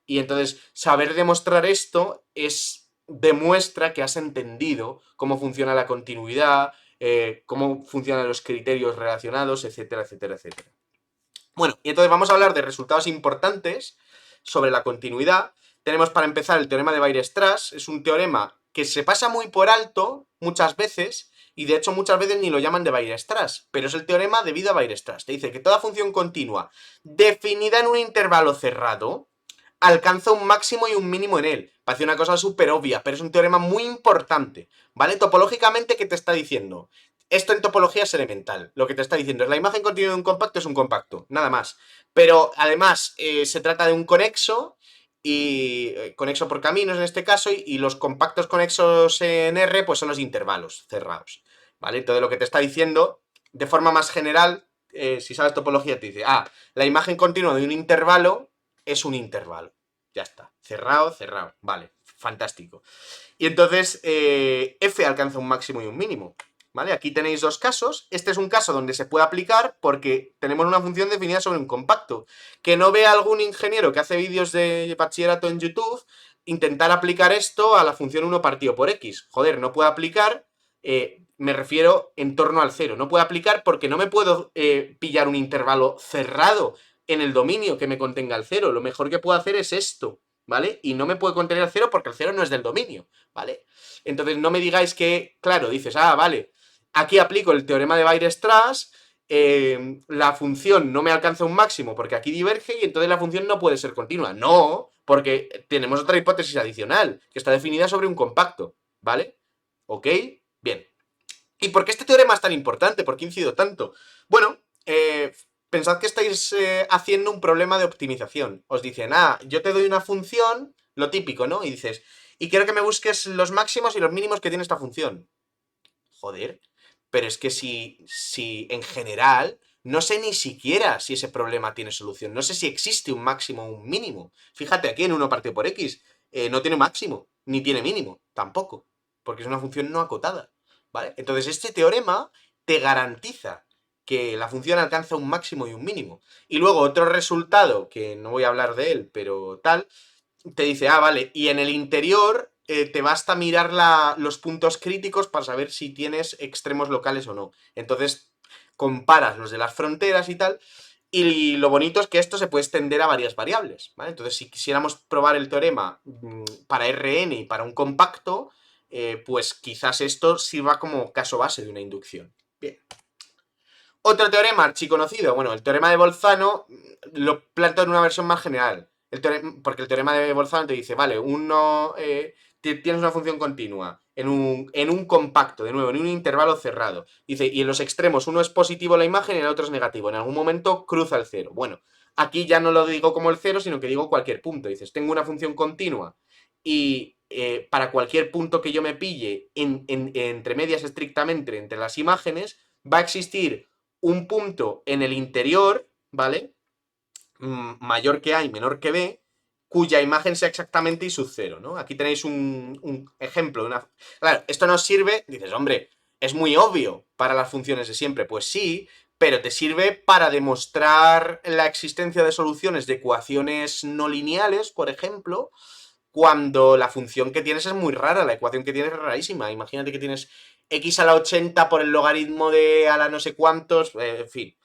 Y entonces, saber demostrar esto demuestra que has entendido cómo funciona la continuidad, cómo funcionan los criterios relacionados, etcétera, etcétera, etcétera. Bueno, y entonces vamos a hablar de resultados importantes sobre la continuidad. Tenemos para empezar el teorema de Weierstrass. Es un teorema que se pasa muy por alto muchas veces, y de hecho muchas veces ni lo llaman de Weierstrass, pero es el teorema debido a Weierstrass. Te dice que toda función continua definida en un intervalo cerrado alcanza un máximo y un mínimo en él. Parece una cosa súper obvia, pero es un teorema muy importante, ¿vale? Topológicamente, ¿qué te está diciendo? Esto en topología es elemental. Lo que te está diciendo es la imagen continua de un compacto es un compacto, nada más. Pero además se trata de un conexo, y conexo por caminos en este caso, y los compactos conexos en R pues son los intervalos cerrados, ¿vale? Entonces lo que te está diciendo, de forma más general, si sabes topología, te dice, la imagen continua de un intervalo es un intervalo. Ya está. Cerrado, cerrado. Vale, fantástico. Y entonces f alcanza un máximo y un mínimo. ¿Vale? Aquí tenéis dos casos. Este es un caso donde se puede aplicar porque tenemos una función definida sobre un compacto. Que no vea algún ingeniero que hace vídeos de bachillerato en YouTube intentar aplicar esto a la función 1 partido por x. Joder, no puedo aplicar, me refiero en torno al cero. No puedo aplicar porque no me puedo pillar un intervalo cerrado en el dominio que me contenga el cero. Lo mejor que puedo hacer es esto, ¿vale? Y no me puede contener el cero porque el cero no es del dominio, ¿vale? Entonces no me digáis que, claro, dices, vale, aquí aplico el teorema de Weierstrass, la función no me alcanza un máximo porque aquí diverge y entonces la función no puede ser continua. No, porque tenemos otra hipótesis adicional, que está definida sobre un compacto, ¿vale? ¿Ok? Bien. ¿Y por qué este teorema es tan importante? ¿Por qué incido tanto? Bueno, pensad que estáis haciendo un problema de optimización. Os dicen, yo te doy una función, lo típico, ¿no? Y dices, y quiero que me busques los máximos y los mínimos que tiene esta función. Joder, pero es que si en general no sé ni siquiera si ese problema tiene solución. No sé si existe un máximo o un mínimo. Fíjate, aquí en 1 partido por x no tiene máximo, ni tiene mínimo, tampoco, porque es una función no acotada, ¿vale? Entonces este teorema te garantiza que la función alcanza un máximo y un mínimo. Y luego otro resultado, que no voy a hablar de él, pero tal, te dice, vale, y en el interior te basta mirar los puntos críticos para saber si tienes extremos locales o no. Entonces comparas los de las fronteras y tal, y lo bonito es que esto se puede extender a varias variables, ¿vale? Entonces si quisiéramos probar el teorema para Rn y para un compacto, pues quizás esto sirva como caso base de una inducción. Bien. Otro teorema archiconocido, bueno, el teorema de Bolzano lo planteo en una versión más general. Porque el teorema de Bolzano te dice, vale, tienes una función continua en un compacto, de nuevo, en un intervalo cerrado. Dice, y en los extremos uno es positivo la imagen y el otro es negativo. En algún momento cruza el cero. Bueno, aquí ya no lo digo como el cero, sino que digo cualquier punto. Dices, tengo una función continua y para cualquier punto que yo me pille entre medias estrictamente entre las imágenes, va a existir un punto en el interior, ¿vale? Mayor que A y menor que B, cuya imagen sea exactamente I sub 0, ¿no? Aquí tenéis un ejemplo de una... Claro, esto nos sirve, dices, hombre, es muy obvio para las funciones de siempre. Pues sí, pero te sirve para demostrar la existencia de soluciones de ecuaciones no lineales, por ejemplo, cuando la función que tienes es muy rara, la ecuación que tienes es rarísima. Imagínate que tienes x a la 80 por el logaritmo de a la no sé cuántos, en fin.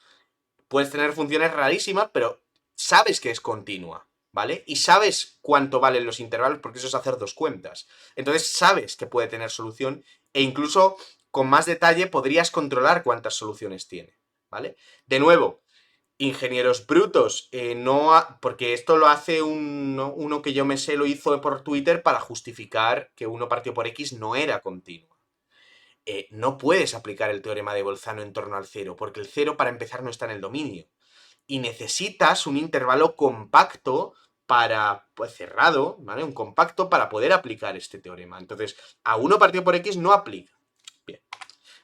Puedes tener funciones rarísimas, pero sabes que es continua, ¿vale? Y sabes cuánto valen los intervalos, porque eso es hacer dos cuentas. Entonces sabes que puede tener solución e incluso con más detalle podrías controlar cuántas soluciones tiene, ¿vale? De nuevo, ingenieros brutos, porque esto lo hace uno que yo me sé, lo hizo por Twitter para justificar que 1 partido por x no era continua. No puedes aplicar el teorema de Bolzano en torno al cero, porque el cero para empezar no está en el dominio. Y necesitas un intervalo compacto pues cerrado, ¿vale? Un compacto para poder aplicar este teorema. Entonces, a 1 partido por x no aplica. Bien.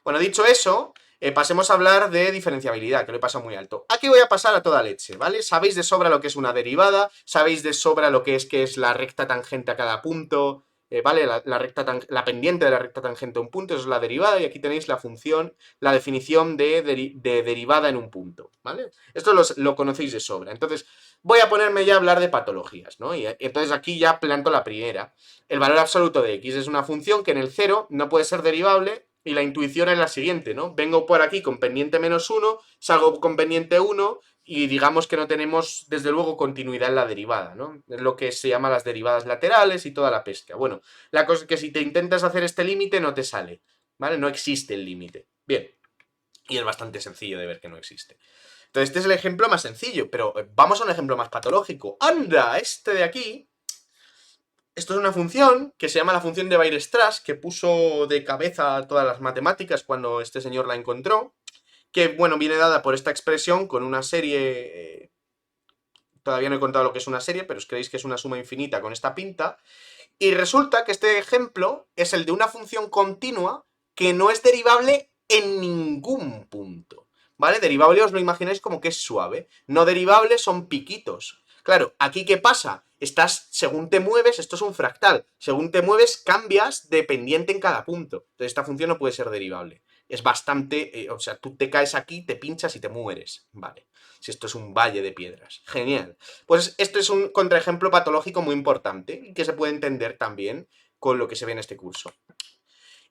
Bueno, dicho eso, pasemos a hablar de diferenciabilidad, que lo he pasado muy alto. Aquí voy a pasar a toda leche, ¿vale? Sabéis de sobra lo que es una derivada, sabéis de sobra lo que es la recta tangente a cada punto, ¿vale? La pendiente de la recta tangente a un punto, eso es la derivada, y aquí tenéis la función, la definición de derivada en un punto, ¿vale? Esto lo conocéis de sobra. Entonces, voy a ponerme ya a hablar de patologías, ¿no? Y entonces aquí ya planto la primera. El valor absoluto de x es una función que en el cero no puede ser derivable, y la intuición es la siguiente, ¿no? Vengo por aquí con pendiente -1, salgo con pendiente 1 y digamos que no tenemos, desde luego, continuidad en la derivada, ¿no? Es lo que se llama las derivadas laterales y toda la pesca. Bueno, la cosa es que si te intentas hacer este límite no te sale, ¿vale? No existe el límite. Bien. Y es bastante sencillo de ver que no existe. Entonces este es el ejemplo más sencillo, pero vamos a un ejemplo más patológico. ¡Anda! Este de aquí... Esto es una función que se llama la función de Weierstrass, que puso de cabeza todas las matemáticas cuando este señor la encontró, que, bueno, viene dada por esta expresión con una serie... todavía no he contado lo que es una serie, pero os creéis que es una suma infinita con esta pinta, y resulta que este ejemplo es el de una función continua que no es derivable en ningún punto, ¿vale? Derivable os lo imagináis como que es suave, no derivable son piquitos. Claro, ¿aquí qué pasa? Según te mueves, esto es un fractal, según te mueves cambias de pendiente en cada punto, entonces esta función no puede ser derivable. Es bastante, o sea, tú te caes aquí, te pinchas y te mueres, ¿vale? Si esto es un valle de piedras. Genial. Pues esto es un contraejemplo patológico muy importante y que se puede entender también con lo que se ve en este curso.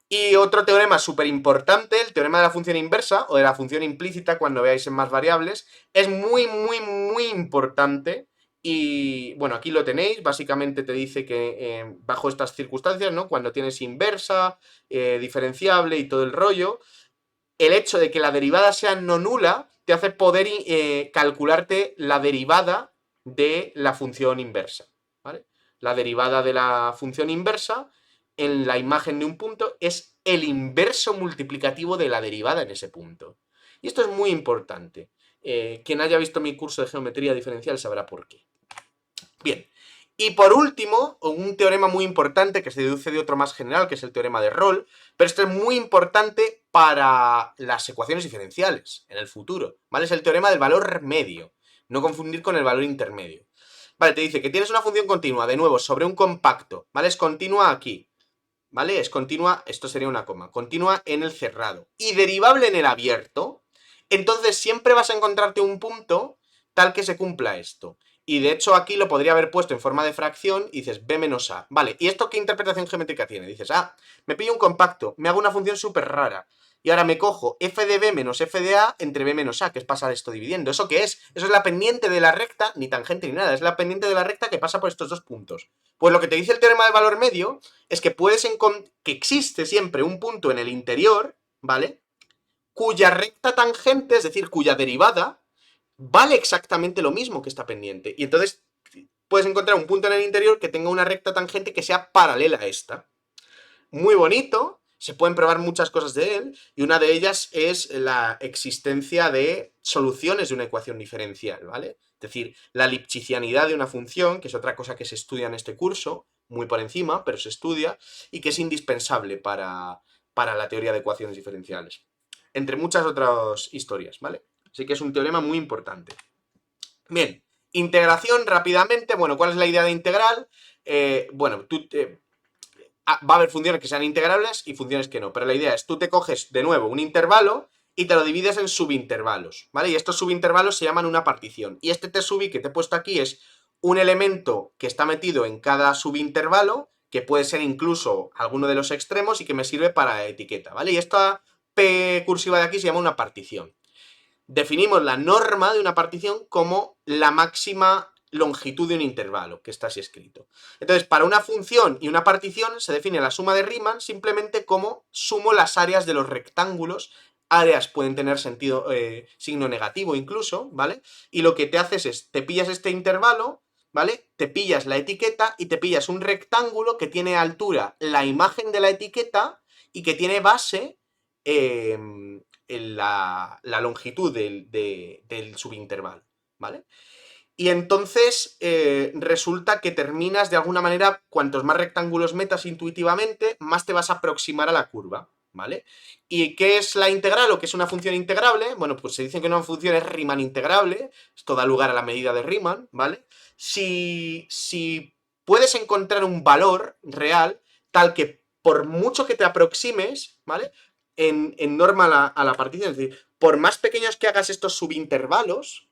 Y otro teorema súper importante, el teorema de la función inversa o de la función implícita cuando veáis en más variables, es muy, muy, muy importante. Y bueno, aquí lo tenéis, básicamente te dice que bajo estas circunstancias, ¿no? Cuando tienes inversa, diferenciable y todo el rollo, el hecho de que la derivada sea no nula te hace poder calcularte la derivada de la función inversa, ¿vale? La derivada de la función inversa en la imagen de un punto es el inverso multiplicativo de la derivada en ese punto. Y esto es muy importante. Quien haya visto mi curso de geometría diferencial sabrá por qué. Bien. Y por último, un teorema muy importante que se deduce de otro más general, que es el teorema de Rolle, pero esto es muy importante para las ecuaciones diferenciales en el futuro, ¿vale? Es el teorema del valor medio, no confundir con el valor intermedio. Vale, te dice que tienes una función continua, de nuevo, sobre un compacto, ¿vale? Es continua aquí, ¿vale? Es continua, esto sería una coma, continua en el cerrado y derivable en el abierto, entonces siempre vas a encontrarte un punto tal que se cumpla esto. Y de hecho aquí lo podría haber puesto en forma de fracción y dices b menos a. Vale, ¿y esto qué interpretación geométrica tiene? Dices, me pillo un compacto, me hago una función súper rara. Y ahora me cojo f de b menos f de a entre b menos a, que es pasar esto dividiendo. ¿Eso qué es? Eso es la pendiente de la recta, ni tangente ni nada, es la pendiente de la recta que pasa por estos dos puntos. Pues lo que te dice el teorema del valor medio es que que existe siempre un punto en el interior, ¿vale? Cuya recta tangente, es decir, cuya derivada, vale exactamente lo mismo que esta pendiente. Y entonces puedes encontrar un punto en el interior que tenga una recta tangente que sea paralela a esta. Muy bonito, se pueden probar muchas cosas de él, y una de ellas es la existencia de soluciones de una ecuación diferencial, ¿vale? Es decir, la lipschitzianidad de una función, que es otra cosa que se estudia en este curso, muy por encima, pero se estudia, y que es indispensable para la teoría de ecuaciones diferenciales. Entre muchas otras historias, ¿vale? Así que es un teorema muy importante. Bien, Integración, rápidamente, bueno, ¿cuál es la idea de integral? Bueno, va a haber funciones que sean integrables y funciones que no, pero la idea es, tú te coges de nuevo un intervalo y te lo divides en subintervalos, ¿vale? Y estos subintervalos se llaman una partición. Y este tsubI que te he puesto aquí es un elemento que está metido en cada subintervalo, que puede ser incluso alguno de los extremos y que me sirve para etiqueta, ¿vale? Y esta P cursiva de aquí se llama una partición. Definimos la norma de una partición como la máxima longitud de un intervalo, que está así escrito. Entonces, para una función y una partición se define la suma de Riemann simplemente como sumo las áreas de los rectángulos. Áreas pueden tener sentido, signo negativo incluso, ¿vale? Y lo que te haces es, te pillas este intervalo, ¿vale? Te pillas la etiqueta y te pillas un rectángulo que tiene altura la imagen de la etiqueta y que tiene base la longitud del subintervalo, ¿vale? Y entonces resulta que terminas de alguna manera, cuantos más rectángulos metas intuitivamente, más te vas a aproximar a la curva, ¿vale? ¿Y qué es la integral o qué es una función integrable? Bueno, pues se dice que una función es Riemann integrable, esto da lugar a la medida de Riemann, ¿vale? Si puedes encontrar un valor real tal que por mucho que te aproximes, ¿vale? En norma a la partición, es decir, por más pequeños que hagas estos subintervalos,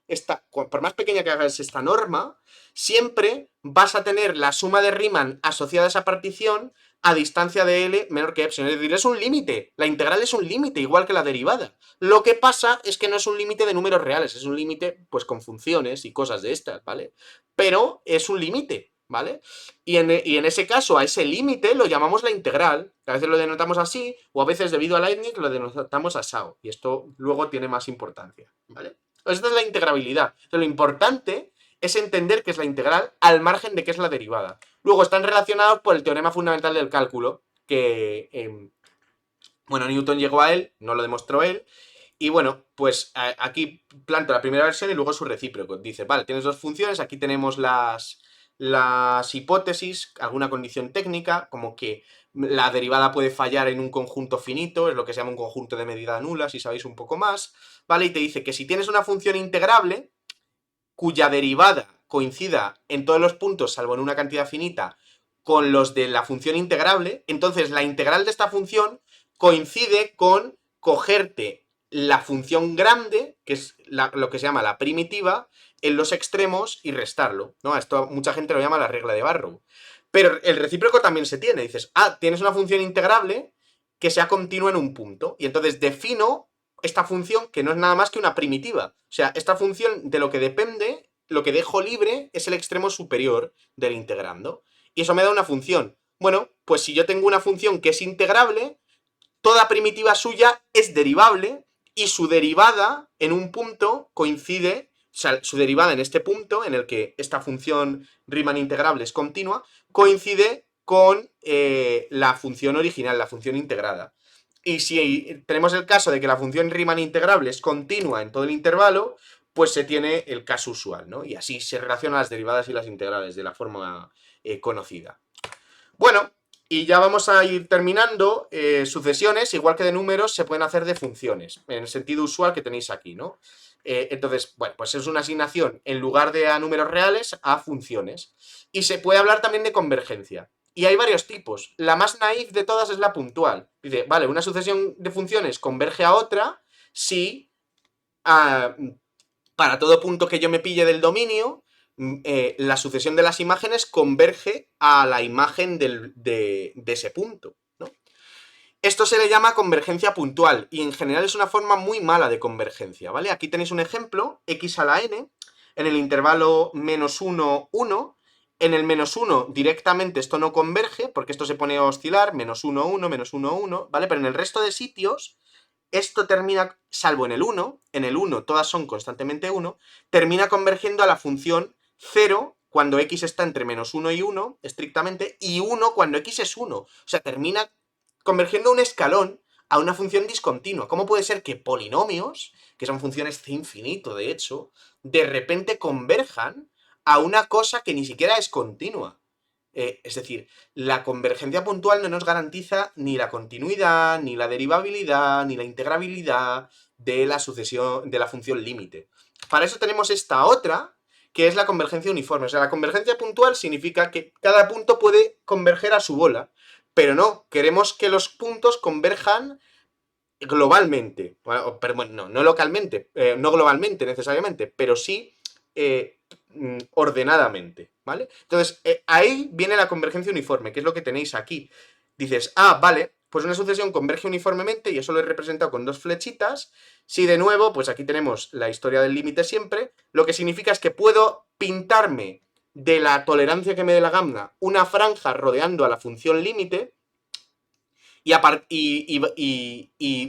por más pequeña que hagas esta norma, siempre vas a tener la suma de Riemann asociada a esa partición a distancia de L menor que epsilon. Es decir, es un límite. La integral es un límite, igual que la derivada. Lo que pasa es que no es un límite de números reales, es un límite pues con funciones y cosas de estas, ¿vale? Pero es un límite, ¿vale? Y en ese caso, a ese límite lo llamamos la integral. A veces lo denotamos así, o a veces debido a Leibniz lo denotamos asado. Y esto luego tiene más importancia, ¿vale? Pues esta es la integrabilidad. Entonces, lo importante es entender qué es la integral al margen de qué es la derivada. Luego están relacionados por el teorema fundamental del cálculo, que, bueno, Newton llegó a él, no lo demostró él, y bueno, pues aquí planto la primera versión y luego su recíproco. Dice, vale, tienes dos funciones, aquí tenemos las hipótesis, alguna condición técnica, como que la derivada puede fallar en un conjunto finito, es lo que se llama un conjunto de medida nula, si sabéis un poco más, ¿vale? Y te dice que si tienes una función integrable, cuya derivada coincida en todos los puntos, salvo en una cantidad finita, con los de la función integrable, entonces la integral de esta función coincide con cogerte la función grande, que es lo que se llama la primitiva, en los extremos y restarlo, ¿no? Esto mucha gente lo llama la regla de Barrow. Pero el recíproco también se tiene. Dices, tienes una función integrable que sea continua en un punto. Y entonces defino esta función que no es nada más que una primitiva. O sea, esta función de lo que depende, lo que dejo libre es el extremo superior del integrando. Y eso me da una función. Bueno, pues si yo tengo una función que es integrable, toda primitiva suya es derivable y su derivada en un punto coincide, o sea, su derivada en este punto, en el que esta función Riemann integrable es continua, coincide con la función original, la función integrada. Y si tenemos el caso de que la función Riemann integrable es continua en todo el intervalo, pues se tiene el caso usual, ¿no? Y así se relacionan las derivadas y las integrales de la forma conocida. Bueno, y ya vamos a ir terminando. Sucesiones, igual que de números, se pueden hacer de funciones, en el sentido usual que tenéis aquí, ¿no? Entonces, bueno, pues es una asignación en lugar de a números reales, a funciones. Y se puede hablar también de convergencia. Y hay varios tipos. La más naif de todas es la puntual. Dice, vale, una sucesión de funciones converge a otra si para todo punto que yo me pille del dominio, la sucesión de las imágenes converge a la imagen de ese punto, ¿no? Esto se le llama convergencia puntual y en general es una forma muy mala de convergencia, ¿vale? Aquí tenéis un ejemplo, x a la n, en el intervalo -1, 1, en el -1 directamente esto no converge, porque esto se pone a oscilar, -1, 1, -1, 1, ¿vale? Pero en el resto de sitios esto termina, salvo en el 1 todas son constantemente 1, termina convergiendo a la función 0 cuando x está entre -1 y 1, estrictamente, y 1 cuando x es 1. O sea, termina convergiendo un escalón a una función discontinua. ¿Cómo puede ser que polinomios, que son funciones C infinito, de hecho, de repente converjan a una cosa que ni siquiera es continua? Es decir, la convergencia puntual no nos garantiza ni la continuidad, ni la derivabilidad, ni la integrabilidad de la sucesión de la función límite. Para eso tenemos esta otra, que es la convergencia uniforme. O sea, la convergencia puntual significa que cada punto puede converger a su bola, pero no, queremos que los puntos converjan globalmente. Pero bueno, no localmente, no globalmente necesariamente, pero sí ordenadamente, ¿vale? Entonces, ahí viene la convergencia uniforme, que es lo que tenéis aquí. Dices, ah, vale, pues una sucesión converge uniformemente y eso lo he representado con dos flechitas. Si de nuevo, pues aquí tenemos la historia del límite siempre, lo que significa es que puedo pintarme de la tolerancia que me dé la gama una franja rodeando a la función límite y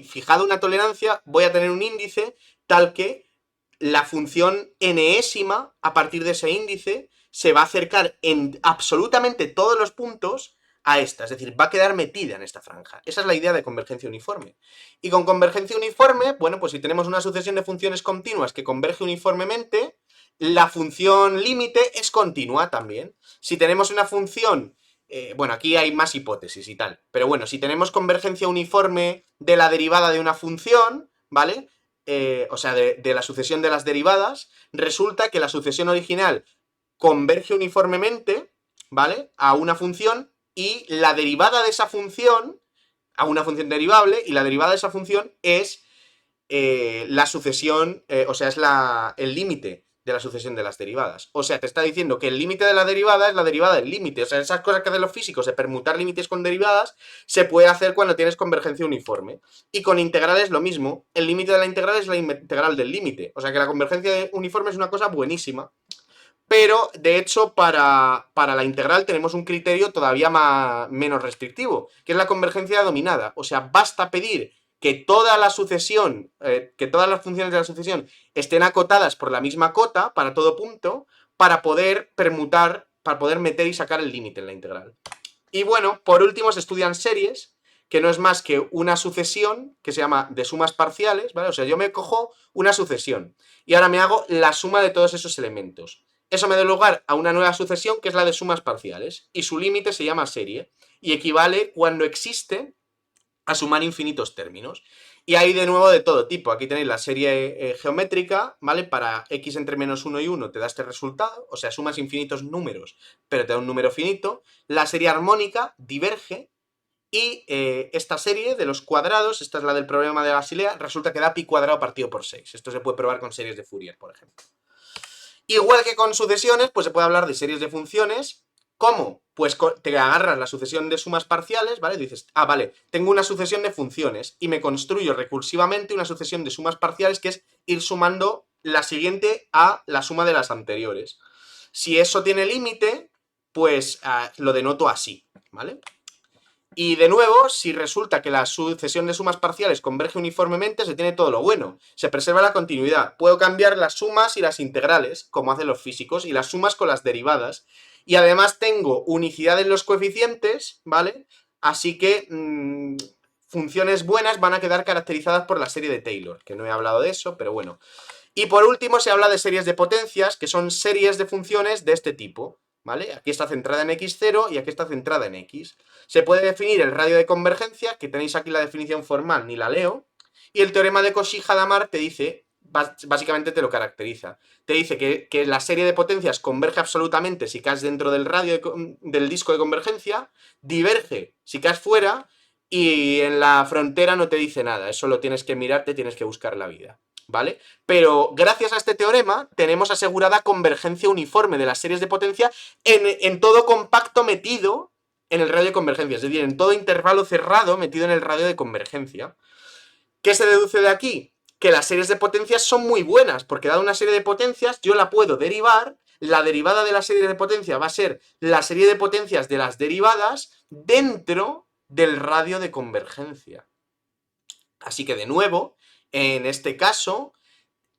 fijado una tolerancia voy a tener un índice tal que la función enésima a partir de ese índice se va a acercar en absolutamente todos los puntos a esta, es decir, va a quedar metida en esta franja. Esa es la idea de convergencia uniforme. Y con convergencia uniforme, bueno, pues si tenemos una sucesión de funciones continuas que converge uniformemente, la función límite es continua también. Si tenemos una función, bueno, aquí hay más hipótesis y tal, pero bueno, si tenemos convergencia uniforme de la derivada de una función, ¿vale? O sea, de la sucesión de las derivadas, resulta que la sucesión original converge uniformemente, ¿vale? A una función y la derivada de esa función, a una función derivable, y la derivada de esa función es la sucesión, o sea, es el límite de la sucesión de las derivadas. O sea, te está diciendo que el límite de la derivada es la derivada del límite. O sea, esas cosas que hacen los físicos de permutar límites con derivadas se puede hacer cuando tienes convergencia uniforme. Y con integrales lo mismo. El límite de la integral es la integral del límite. O sea que la convergencia uniforme es una cosa buenísima. Pero, de hecho, para la integral tenemos un criterio todavía menos restrictivo, que es la convergencia dominada. O sea, basta pedir que toda la sucesión, que todas las funciones de la sucesión estén acotadas por la misma cota para todo punto, para poder permutar, para poder meter y sacar el límite en la integral. Y bueno, por último se estudian series, que no es más que una sucesión que se llama de sumas parciales, ¿vale? O sea, yo me cojo una sucesión y ahora me hago la suma de todos esos elementos. Eso me da lugar a una nueva sucesión que es la de sumas parciales y su límite se llama serie y equivale cuando existe a sumar infinitos términos. Y hay de nuevo de todo tipo. Aquí tenéis la serie geométrica, ¿vale? Para x entre menos 1 y 1 te da este resultado, o sea, sumas infinitos números, pero te da un número finito. La serie armónica diverge y esta serie de los cuadrados, esta es la del problema de Basilea, resulta que da pi cuadrado partido por 6. Esto se puede probar con series de Fourier, por ejemplo. Igual que con sucesiones, pues se puede hablar de series de funciones. ¿Cómo? Pues te agarras la sucesión de sumas parciales, ¿vale? Dices, ah, vale, tengo una sucesión de funciones y me construyo recursivamente una sucesión de sumas parciales que es ir sumando la siguiente a la suma de las anteriores. Si eso tiene límite, pues lo denoto así, ¿vale? Y de nuevo, si resulta que la sucesión de sumas parciales converge uniformemente, se tiene todo lo bueno. Se preserva la continuidad. Puedo cambiar las sumas y las integrales, como hacen los físicos, y las sumas con las derivadas. Y además tengo unicidad en los coeficientes, ¿vale? Así que funciones buenas van a quedar caracterizadas por la serie de Taylor, que no he hablado de eso, pero bueno. Y por último se habla de series de potencias, que son series de funciones de este tipo, ¿vale? Aquí está centrada en x0 y aquí está centrada en x. Se puede definir el radio de convergencia, que tenéis aquí la definición formal, ni la leo, y el teorema de Cauchy-Hadamard te dice, básicamente te lo caracteriza, te dice que la serie de potencias converge absolutamente si caes dentro del radio del disco de convergencia, diverge si caes fuera, y en la frontera no te dice nada, eso lo tienes que mirar, te tienes que buscar la vida, ¿vale? Pero gracias a este teorema tenemos asegurada convergencia uniforme de las series de potencia en todo compacto metido en el radio de convergencia, es decir, en todo intervalo cerrado metido en el radio de convergencia. ¿Qué se deduce de aquí? Que las series de potencias son muy buenas, porque dada una serie de potencias yo la puedo derivar, la derivada de la serie de potencias va a ser la serie de potencias de las derivadas dentro del radio de convergencia. Así que de nuevo, en este caso,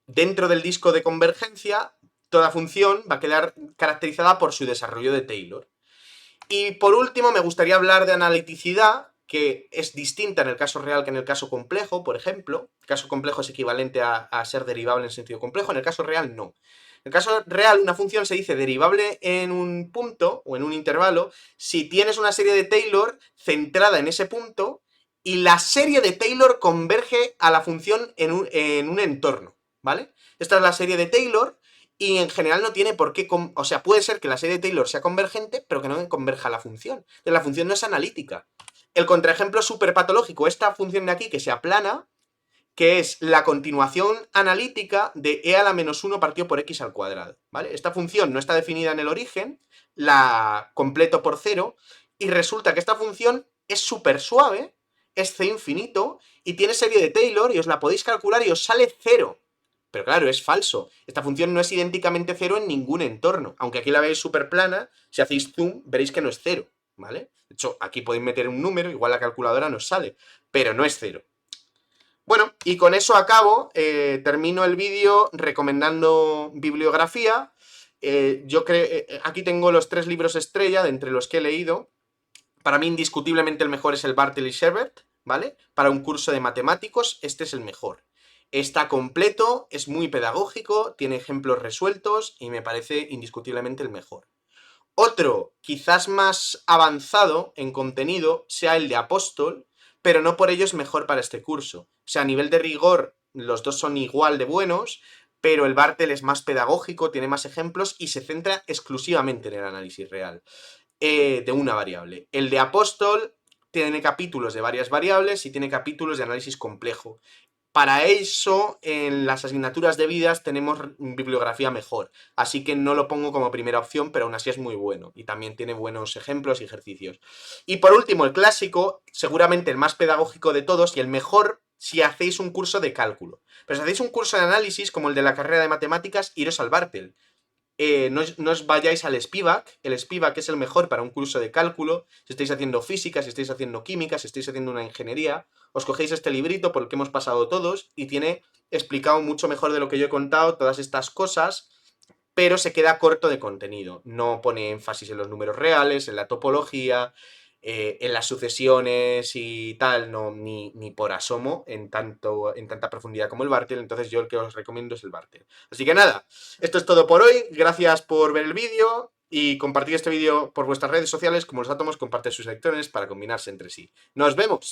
dentro del disco de convergencia, toda función va a quedar caracterizada por su desarrollo de Taylor. Y por último, me gustaría hablar de analiticidad, que es distinta en el caso real que en el caso complejo, por ejemplo. El caso complejo es equivalente a ser derivable en sentido complejo, en el caso real no. En el caso real, una función se dice derivable en un punto o en un intervalo si tienes una serie de Taylor centrada en ese punto y la serie de Taylor converge a la función en un entorno, ¿vale? Esta es la serie de Taylor Y en general no tiene por qué, o sea, puede ser que la serie de Taylor sea convergente, pero que no converja la función. Entonces, la función no es analítica. El contraejemplo súper patológico, esta función de aquí que se aplana, que es la continuación analítica de e a la menos 1 partido por x al cuadrado, ¿vale? Esta función no está definida en el origen, la completo por 0, y resulta que esta función es súper suave, es c infinito, y tiene serie de Taylor, y os la podéis calcular y os sale 0. Pero claro, es falso. Esta función no es idénticamente 0 en ningún entorno. Aunque aquí la veis súper plana, si hacéis zoom, veréis que no es 0, ¿vale? De hecho, aquí podéis meter un número, igual la calculadora nos sale, pero no es 0. Bueno, y con eso acabo, termino el vídeo recomendando bibliografía. Yo creo, aquí tengo los 3 libros estrella de entre los que he leído. Para mí, indiscutiblemente, el mejor es el Bartley Sherbert, ¿vale? Para un curso de matemáticos, este es el mejor. Está completo, es muy pedagógico, tiene ejemplos resueltos y me parece indiscutiblemente el mejor. Otro, quizás más avanzado en contenido, sea el de Apóstol, pero no por ello es mejor para este curso. O sea, a nivel de rigor, los dos son igual de buenos, pero el Bartel es más pedagógico, tiene más ejemplos y se centra exclusivamente en el análisis real de una variable. El de Apóstol tiene capítulos de varias variables y tiene capítulos de análisis complejo. Para eso, en las asignaturas debidas tenemos bibliografía mejor, así que no lo pongo como primera opción, pero aún así es muy bueno y también tiene buenos ejemplos y ejercicios. Y por último, el clásico, seguramente el más pedagógico de todos y el mejor si hacéis un curso de cálculo. Pero si hacéis un curso de análisis, como el de la carrera de matemáticas, iros al Bartel. No os vayáis al Spivak. El Spivak es el mejor para un curso de cálculo. Si estáis haciendo física, si estáis haciendo química, si estáis haciendo una ingeniería, os cogéis este librito por el que hemos pasado todos y tiene explicado mucho mejor de lo que yo he contado todas estas cosas, pero se queda corto de contenido. No pone énfasis en los números reales, en la topología, en las sucesiones y tal, no, ni por asomo en tanta profundidad como el Bartel. Entonces yo el que os recomiendo es el Bartel. Así que nada, esto es todo por hoy. Gracias por ver el vídeo y compartir este vídeo por vuestras redes sociales. Como los átomos comparten sus electrones para combinarse entre sí. ¡Nos vemos!